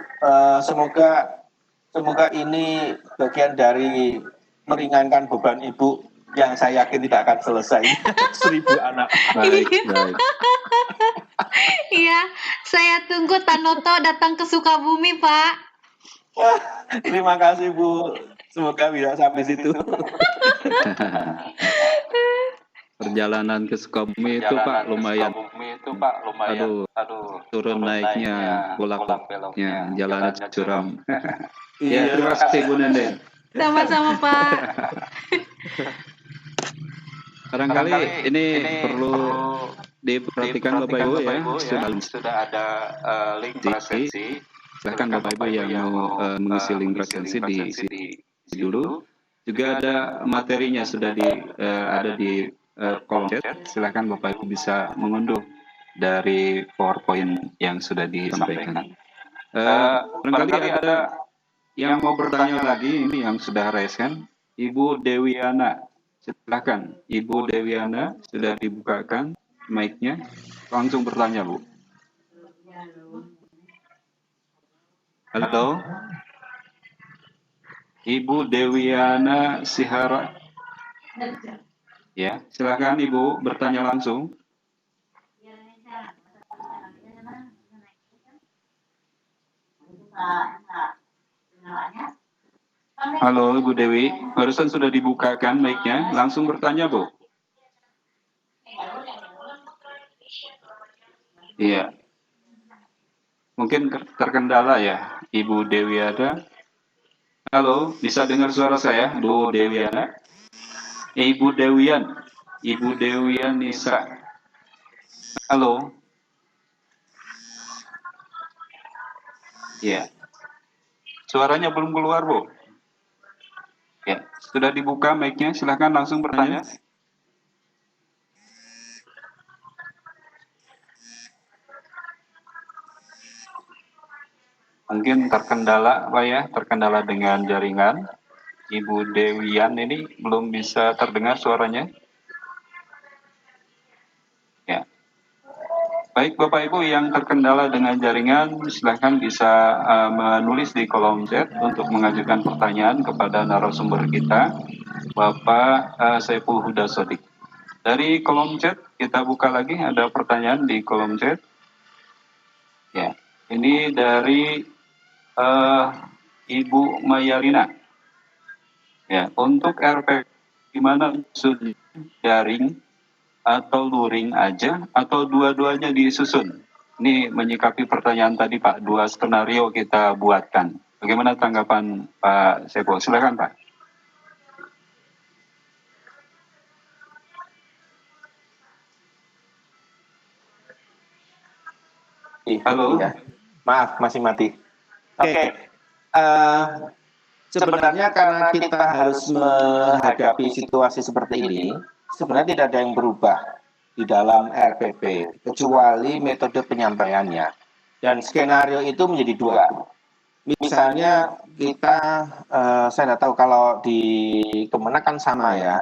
semoga ini bagian dari meringankan beban Ibu yang saya yakin tidak akan selesai. 1000 anak. Baik. Iya, saya tunggu Tanoto datang ke Sukabumi, Pak. Terima kasih Bu, semoga bisa sampai situ. Perjalanan ke Sukabumi itu Pak lumayan. Aduh, turun naiknya, bolak-baliknya, jalannya curam. Ya, terima kasih Bu Nenden. Sama-sama, Pak. Barangkali ini perlu diperhatikan Bapak Ibu ya, sudah ada link presensi. Silahkan Bapak Ibu yang mau mengisi link presensi di dulu. Juga ada materinya sudah ada di kolom chat. Silahkan Bapak Ibu bisa mengunduh dari PowerPoint yang sudah disampaikan. Barangkali ada yang mau bertanya lagi, ini yang sudah raise kan, Ibu Dewiana. Silahkan, Ibu Dewiana sudah dibukakan mic-nya, langsung bertanya Bu. Halo, Ibu Dewiana Sihara. Ya, silakan Ibu bertanya langsung. Halo Ibu Dewi, barusan sudah dibukakan mic-nya, langsung bertanya Bu. Iya. Mungkin terkendala ya, Ibu Dewi ada. Halo, bisa dengar suara saya, Bu Dewiana? Ibu Dewian, Ibu Dewian Nisa. Halo. Ya. Suaranya belum keluar, Bu. Ya, sudah dibuka mic-nya, silakan langsung bertanya. Mungkin terkendala, Pak ya, terkendala dengan jaringan. Ibu Dewian ini belum bisa terdengar suaranya. Ya. Baik Bapak Ibu yang terkendala dengan jaringan, silahkan bisa menulis di kolom chat untuk mengajukan pertanyaan kepada narasumber kita. Bapak Saiful Huda Sodik. Dari kolom chat kita buka lagi, ada pertanyaan di kolom chat. Ya, ini dari Ibu Mayarina. Ya, untuk RP gimana maksudnya, daring atau luring aja atau dua-duanya disusun? Ini menyikapi pertanyaan tadi Pak, 2 skenario kita buatkan. Bagaimana tanggapan Pak Saiful? Silakan Pak. Halo. Ya. Maaf, masih mati. Oke. Sebenarnya karena kita harus menghadapi situasi seperti ini, sebenarnya tidak ada yang berubah di dalam RPP, kecuali metode penyampaiannya. Dan skenario itu menjadi 2. Misalnya kita, saya tidak tahu kalau di Kemenak kan sama ya,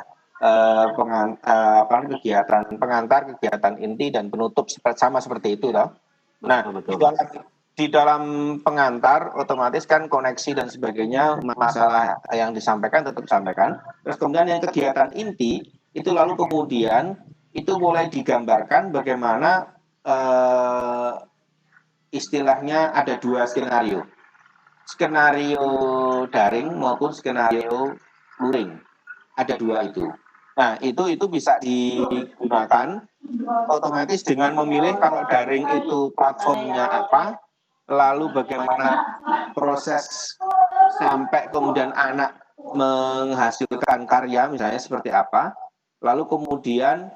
kegiatan pengantar, kegiatan inti, dan penutup sama seperti itu, toh. Nah, di dalam pengantar otomatis kan koneksi dan sebagainya, masalah yang disampaikan tetap disampaikan. Terus kemudian yang kegiatan inti itu lalu kemudian itu mulai digambarkan bagaimana istilahnya ada 2 skenario. Skenario daring maupun skenario luring. Ada 2 itu. Nah, itu bisa digunakan otomatis dengan memilih kalau daring itu platformnya apa, lalu bagaimana proses sampai kemudian anak menghasilkan karya misalnya seperti apa, lalu kemudian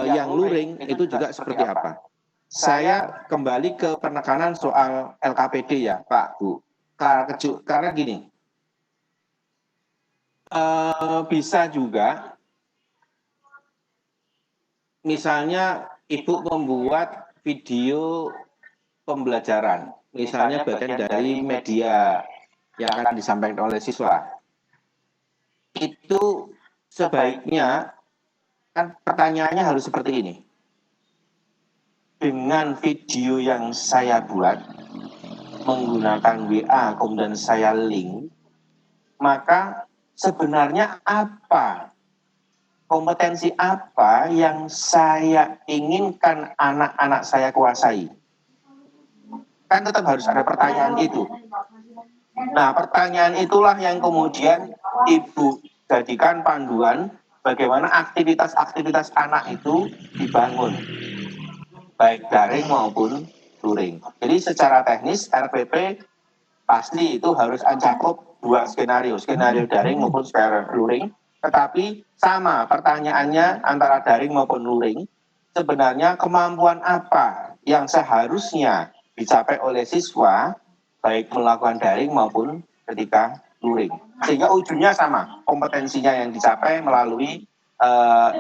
yang luring itu juga seperti apa. Saya kembali ke penekanan soal LKPD ya Pak Bu, karena gini, bisa juga misalnya Ibu membuat video pembelajaran, misalnya bagian dari media yang akan disampaikan oleh siswa. Itu sebaiknya, kan pertanyaannya harus seperti ini. Dengan video yang saya buat, menggunakan WA, kemudian saya link, maka sebenarnya apa, kompetensi apa yang saya inginkan anak-anak saya kuasai? Kan tetap harus ada pertanyaan itu. Nah, pertanyaan itulah yang kemudian Ibu jadikan panduan bagaimana aktivitas-aktivitas anak itu dibangun, baik daring maupun luring. Jadi secara teknis RPP pasti itu harus mencakup 2 skenario daring maupun skenario luring. Tetapi sama pertanyaannya antara daring maupun luring, sebenarnya kemampuan apa yang seharusnya dicapai oleh siswa baik melakukan daring maupun ketika luring, sehingga ujungnya sama, kompetensinya yang dicapai melalui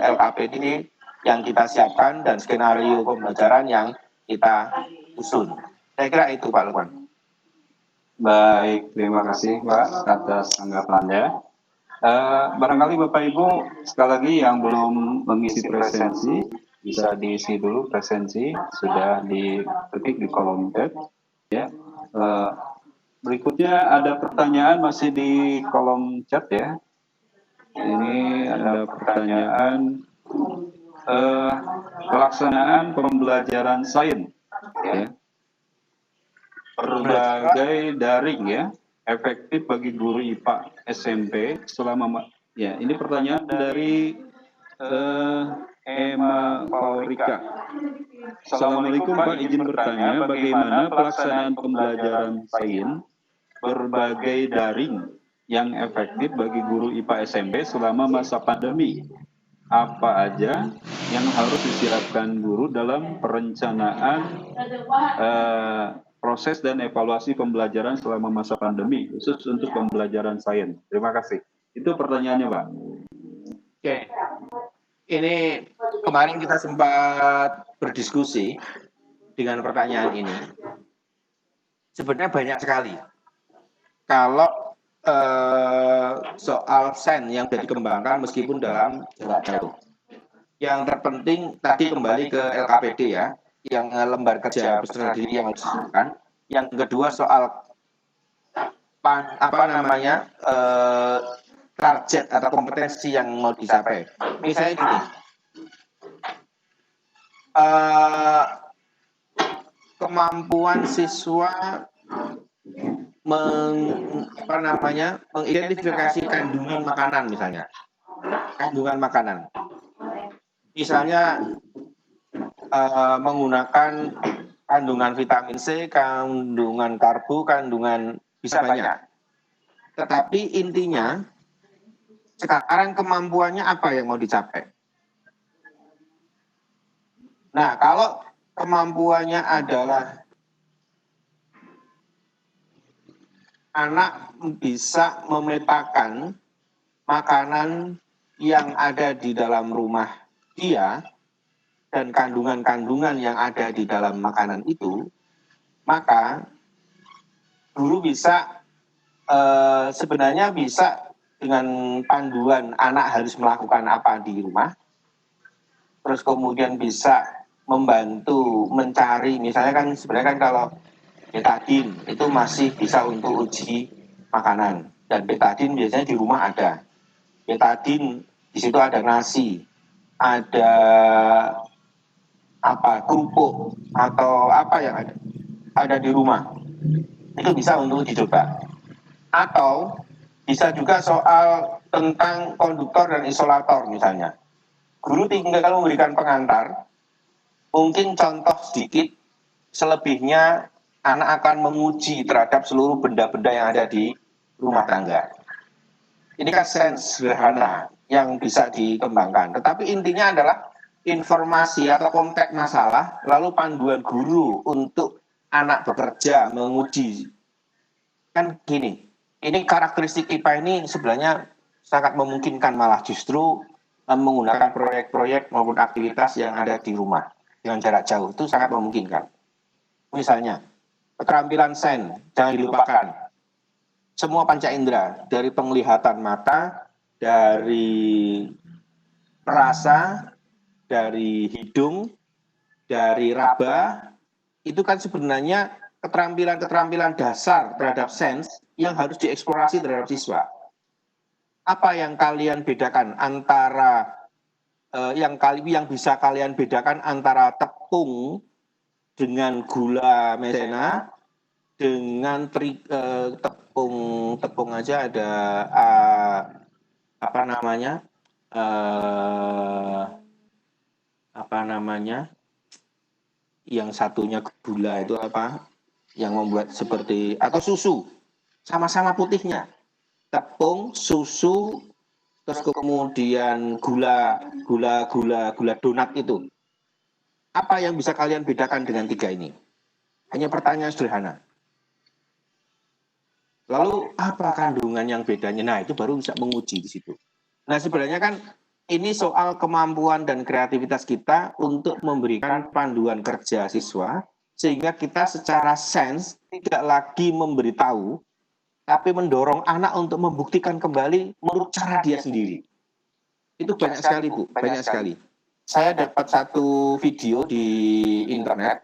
LKPD yang kita siapkan dan skenario pembelajaran yang kita susun. Saya kira itu Pak Lukman. Baik, terima kasih Pak atas tanggapannya. Barangkali Bapak Ibu sekali lagi yang belum mengisi presensi bisa diisi dulu presensi, sudah diketik di kolom chat ya. Berikutnya ada pertanyaan masih di kolom chat ya. Ini ada pertanyaan pelaksanaan pembelajaran sains ya, berbagai daring ya, efektif bagi guru IPA SMP selama ya. Ini pertanyaan dari Emma Paulrika. Assalamualaikum Pak, izin bertanya bagaimana pelaksanaan pembelajaran sains berbagai daring yang efektif bagi guru IPA SMP selama masa pandemi? Apa aja yang harus disiapkan guru dalam perencanaan proses dan evaluasi pembelajaran selama masa pandemi, khusus untuk pembelajaran sains? Terima kasih. Itu pertanyaannya, Pak. Oke. Ini kemarin kita sempat berdiskusi dengan pertanyaan ini. Sebenarnya banyak sekali. Kalau soal sen yang sudah dikembangkan meskipun dalam jarak jauh. Yang terpenting tadi kembali ke LKPD ya, yang lembar kerja peserta didik yang disebutkan. Yang kedua soal target atau kompetensi yang mau dicapai. Misalnya gini, kemampuan siswa mengidentifikasi kandungan makanan misalnya. Kandungan makanan. Misalnya menggunakan kandungan vitamin C, kandungan karbo, kandungan bisa banyak. Tetapi intinya sekarang kemampuannya apa yang mau dicapai? Nah, kalau kemampuannya adalah anak bisa memetakan makanan yang ada di dalam rumah dia dan kandungan-kandungan yang ada di dalam makanan itu, maka guru bisa sebenarnya bisa dengan panduan anak harus melakukan apa di rumah, terus kemudian bisa membantu mencari, misalnya kan sebenarnya kan kalau betadin itu masih bisa untuk uji makanan, dan betadin biasanya di rumah ada. Betadin di situ ada nasi, ada kerupuk atau apa yang ada di rumah, itu bisa untuk dicoba. Atau bisa juga soal tentang konduktor dan isolator misalnya. Guru tinggal memberikan pengantar, mungkin contoh sedikit, selebihnya anak akan menguji terhadap seluruh benda-benda yang ada di rumah tangga. Ini kan sains sederhana yang bisa dikembangkan. Tetapi intinya adalah informasi atau konteks masalah, lalu panduan guru untuk anak bekerja, menguji. Kan gini, ini karakteristik IPA ini sebenarnya sangat memungkinkan malah justru menggunakan proyek-proyek maupun aktivitas yang ada di rumah dengan jarak jauh, itu sangat memungkinkan. Misalnya, keterampilan sen, jangan dilupakan. Semua panca indera, dari penglihatan mata, dari rasa, dari hidung, dari raba, itu kan sebenarnya keterampilan-keterampilan dasar terhadap sens yang harus dieksplorasi terhadap siswa. Apa yang kalian bedakan antara yang bisa kalian bedakan antara tepung dengan gula maizena dengan tepung aja ada yang satunya gula itu apa yang membuat seperti, atau susu sama-sama putihnya, tepung, susu, terus kemudian gula donat itu. Apa yang bisa kalian bedakan dengan tiga ini? Hanya pertanyaan sederhana. Lalu apa kandungan yang bedanya? Nah, itu baru bisa menguji di situ. Nah, sebenarnya kan ini soal kemampuan dan kreativitas kita untuk memberikan panduan kerja siswa, sehingga kita secara sains tidak lagi memberitahu, tapi mendorong anak untuk membuktikan kembali menurut cara dia sendiri. Itu banyak sekali, Bu, banyak sekali. Saya dapat satu video di internet,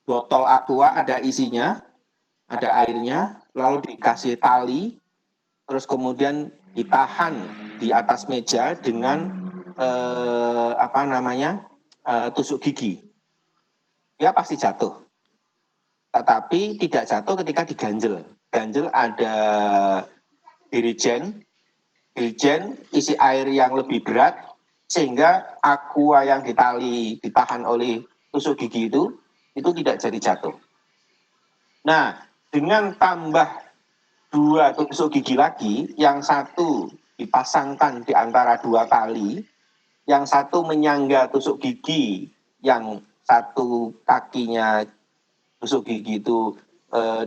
botol aqua ada isinya, ada airnya, lalu dikasih tali, terus kemudian ditahan di atas meja dengan tusuk gigi. Dia pasti jatuh. Tetapi tidak jatuh ketika diganjel. Ganjel ada dirigen isi air yang lebih berat, sehingga aqua yang ditahan oleh tusuk gigi itu tidak jadi jatuh. Nah, dengan tambah 2 tusuk gigi lagi, yang satu dipasangkan di antara 2 tali, yang satu menyangga tusuk gigi, yang satu kakinya tusuk gigi itu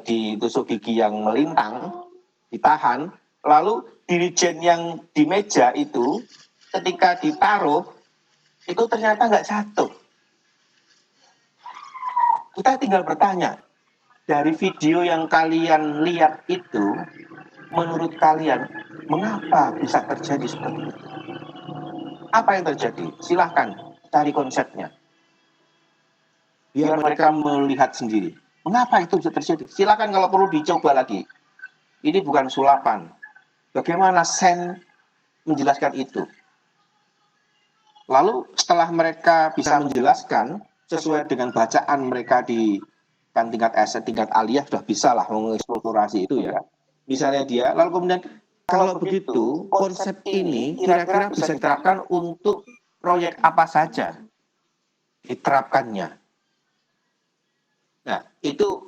di tusuk gigi yang melintang, ditahan, lalu dirigen yang di meja itu ketika ditaruh, itu ternyata nggak jatuh. Kita tinggal bertanya, dari video yang kalian lihat itu, menurut kalian, mengapa bisa terjadi seperti itu? Apa yang terjadi? Silahkan cari konsepnya. Biar mereka melihat sendiri. Mengapa itu bisa terjadi? Silahkan kalau perlu dicoba lagi. Ini bukan sulapan. Bagaimana Sen menjelaskan itu? Lalu setelah mereka bisa menjelaskan sesuai dengan bacaan mereka di kan tingkat S, tingkat aliyah sudah bisa lah mengeksplorasi itu ya. Misalnya dia, lalu kemudian kalau begitu konsep ini kira-kira bisa diterapkan untuk proyek apa saja diterapkannya. Nah, itu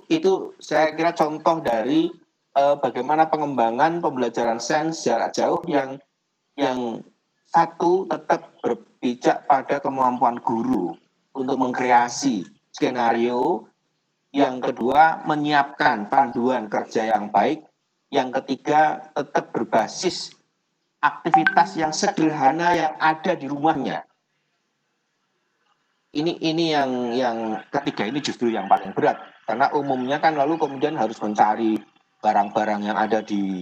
saya kira contoh dari bagaimana pengembangan pembelajaran sains jarak jauh yang satu tetap berpijak pada kemampuan guru untuk mengkreasi skenario, yang kedua menyiapkan panduan kerja yang baik, yang ketiga tetap berbasis aktivitas yang sederhana yang ada di rumahnya. Ini yang ketiga ini justru yang paling berat, karena umumnya kan lalu kemudian harus mencari barang-barang yang ada di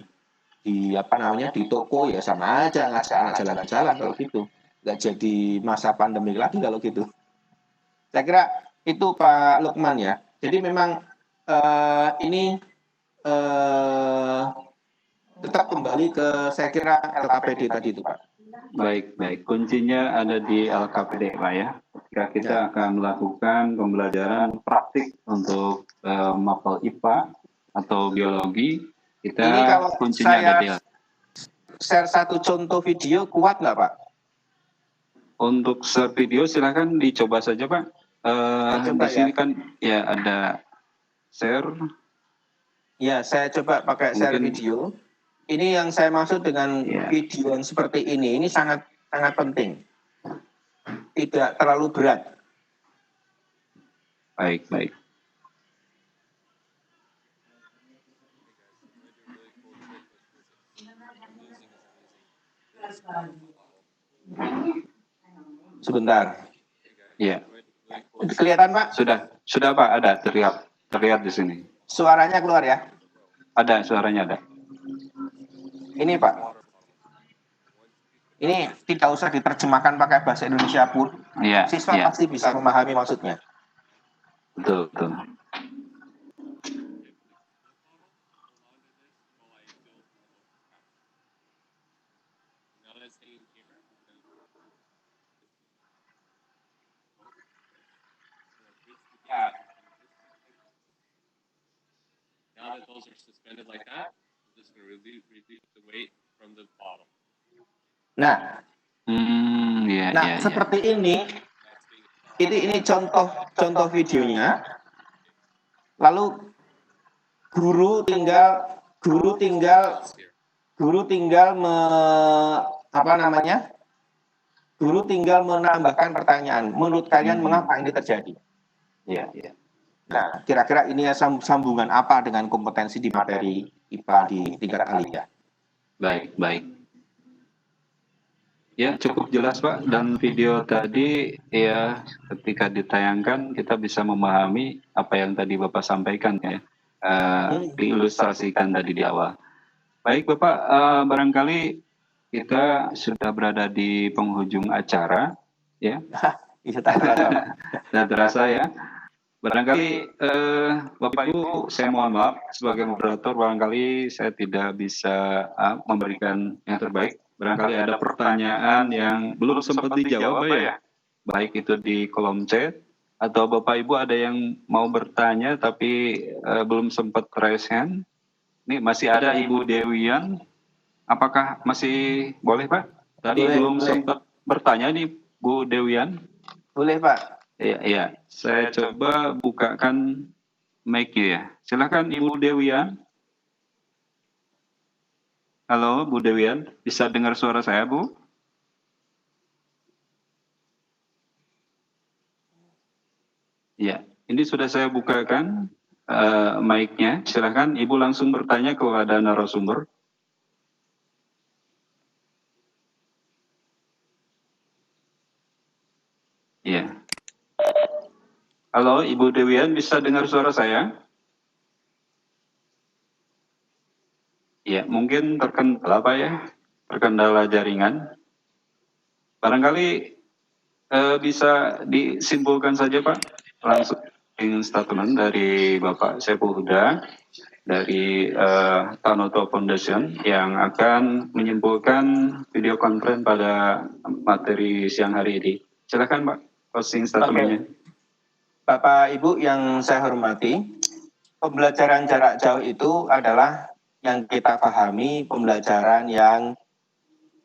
apa namanya di toko, ya sama aja ngajak anak jalan-jalan kalau gitu, nggak jadi masa pandemi lagi kalau gitu. Saya kira itu Pak Lukman ya. Jadi memang ini tetap kembali ke saya kira LKPD tadi itu Pak. Baik. Kuncinya ada di LKPD Pak ya. Ketika kita akan melakukan pembelajaran praktik untuk mapel IPA atau biologi, kita ini kalau kuncinya ada di share satu contoh video kuat nggak Pak? Untuk share video silakan dicoba saja Pak. Di sini kan ya ada share. Ya, saya coba pakai share video. Ini yang saya maksud dengan video yang seperti ini sangat penting. Tidak terlalu berat. Baik. Sebentar. Ya. Kelihatan Pak? Sudah Pak, ada terlihat di sini. Suaranya keluar ya? Ada, suaranya ada. Ini Pak. Ini tidak usah diterjemahkan pakai bahasa Indonesia pun. Iya. Siswa pasti bisa memahami maksudnya. Betul. Now that those are suspended like that, we're just going to reduce the weight from the bottom. Nah, seperti ini contoh videonya. Lalu guru tinggal menambahkan pertanyaan. Menurut kalian mengapa ini terjadi? Ya. Nah, kira-kira ini sambungan apa dengan kompetensi di materi IPA di tingkat aliyah? Baik. Ya, cukup jelas Pak. Dan video tadi ya ketika ditayangkan kita bisa memahami apa yang tadi Bapak sampaikan ya. Diilustrasikan tadi di awal. Baik Bapak, barangkali kita sudah berada di penghujung acara ya. Sudah terasa ya. Barangkali Bapak Ibu, saya mohon maaf sebagai moderator, barangkali saya tidak bisa memberikan yang terbaik. Barangkali ada pertanyaan yang belum sempat dijawab ya, baik itu di kolom chat atau Bapak Ibu ada yang mau bertanya tapi belum sempat raise hand. Ini masih ada Ibu Dewian, apakah masih boleh Pak? Tadi belum sempat bertanya nih Bu Dewian. Boleh Pak. Iya. Saya coba bukakan mic ya. Silakan Ibu Dewian. Halo Bu Dewian, bisa dengar suara saya Bu? Ya, ini sudah saya bukakan mic-nya. Silakan Ibu langsung bertanya kepada narasumber. Ya. Halo, Ibu Dewian, bisa dengar suara saya? Ya, mungkin terkendala Pak ya, terkendala jaringan. Barangkali bisa disimpulkan saja Pak, langsung statement dari Bapak Saiful Huda. dari Tanoto Foundation yang akan menyimpulkan video conference pada materi siang hari ini. Silakan Pak, closing statementnya. Bapak Ibu yang saya hormati, pembelajaran jarak jauh itu adalah yang kita pahami pembelajaran yang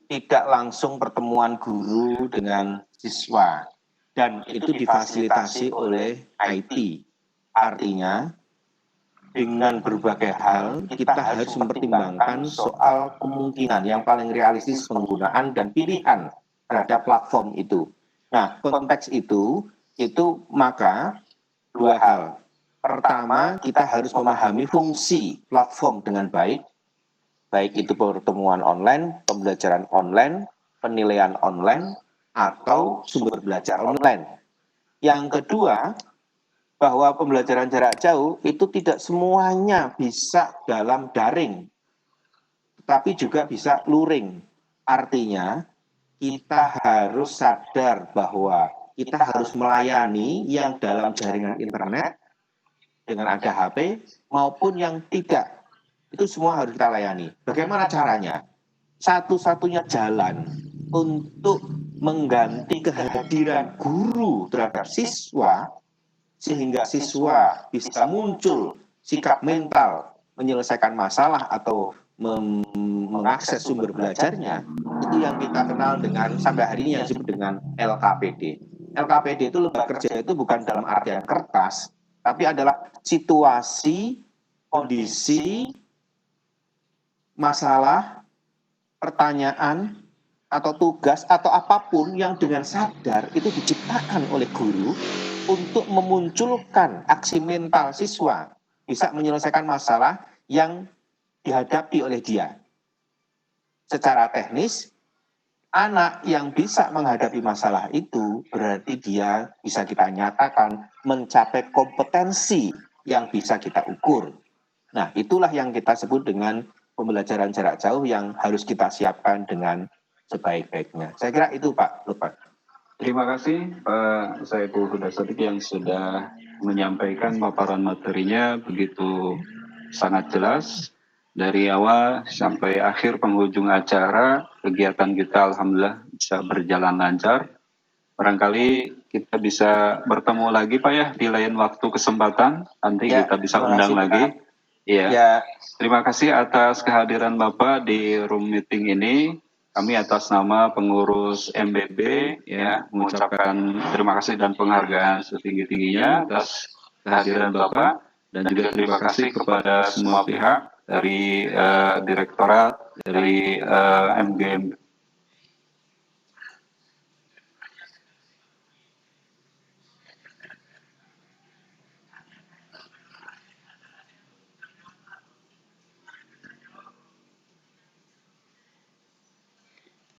tidak langsung pertemuan guru dengan siswa, dan itu difasilitasi oleh IT. Artinya, dengan berbagai hal, kita harus mempertimbangkan soal kemungkinan yang paling realistis penggunaan dan pilihan terhadap platform itu. Nah, konteks itu maka dua hal. Pertama, kita harus memahami fungsi platform dengan baik itu pertemuan online, pembelajaran online, penilaian online, atau sumber belajar online. Yang kedua, bahwa pembelajaran jarak jauh itu tidak semuanya bisa dalam daring, tapi juga bisa luring. Artinya, kita harus sadar bahwa kita harus melayani yang dalam jaringan internet dengan ada HP maupun yang tidak. Itu semua harus kita layani. Bagaimana caranya? Satu-satunya jalan untuk mengganti kehadiran guru terhadap siswa, sehingga siswa bisa muncul sikap mental menyelesaikan masalah atau mengakses sumber belajarnya, itu yang kita kenal dengan sampai hari ini yang disebut dengan LKPD. LKPD itu lembaga kerja itu bukan dalam artian kertas, tapi adalah situasi, kondisi, masalah, pertanyaan, atau tugas, atau apapun yang dengan sadar itu diciptakan oleh guru untuk memunculkan aksi mental siswa bisa menyelesaikan masalah yang dihadapi oleh dia. Secara teknis, anak yang bisa menghadapi masalah itu berarti dia bisa kita nyatakan mencapai kompetensi yang bisa kita ukur. Nah, itulah yang kita sebut dengan pembelajaran jarak jauh yang harus kita siapkan dengan sebaik-baiknya. Saya kira itu Pak Lupa. Terima kasih Pak Saiful Huda Shadiq yang sudah menyampaikan paparan materinya begitu sangat jelas. Dari awal sampai akhir penghujung acara, kegiatan kita alhamdulillah bisa berjalan lancar. Barangkali kita bisa bertemu lagi Pak ya di lain waktu kesempatan. Nanti ya, kita bisa undang lagi. Ya. Terima kasih atas kehadiran Bapak di room meeting ini. Kami atas nama pengurus MBB ya mengucapkan terima kasih dan penghargaan setinggi-tingginya atas kehadiran Bapak, dan juga terima kasih kepada semua pihak dari direktorat, dari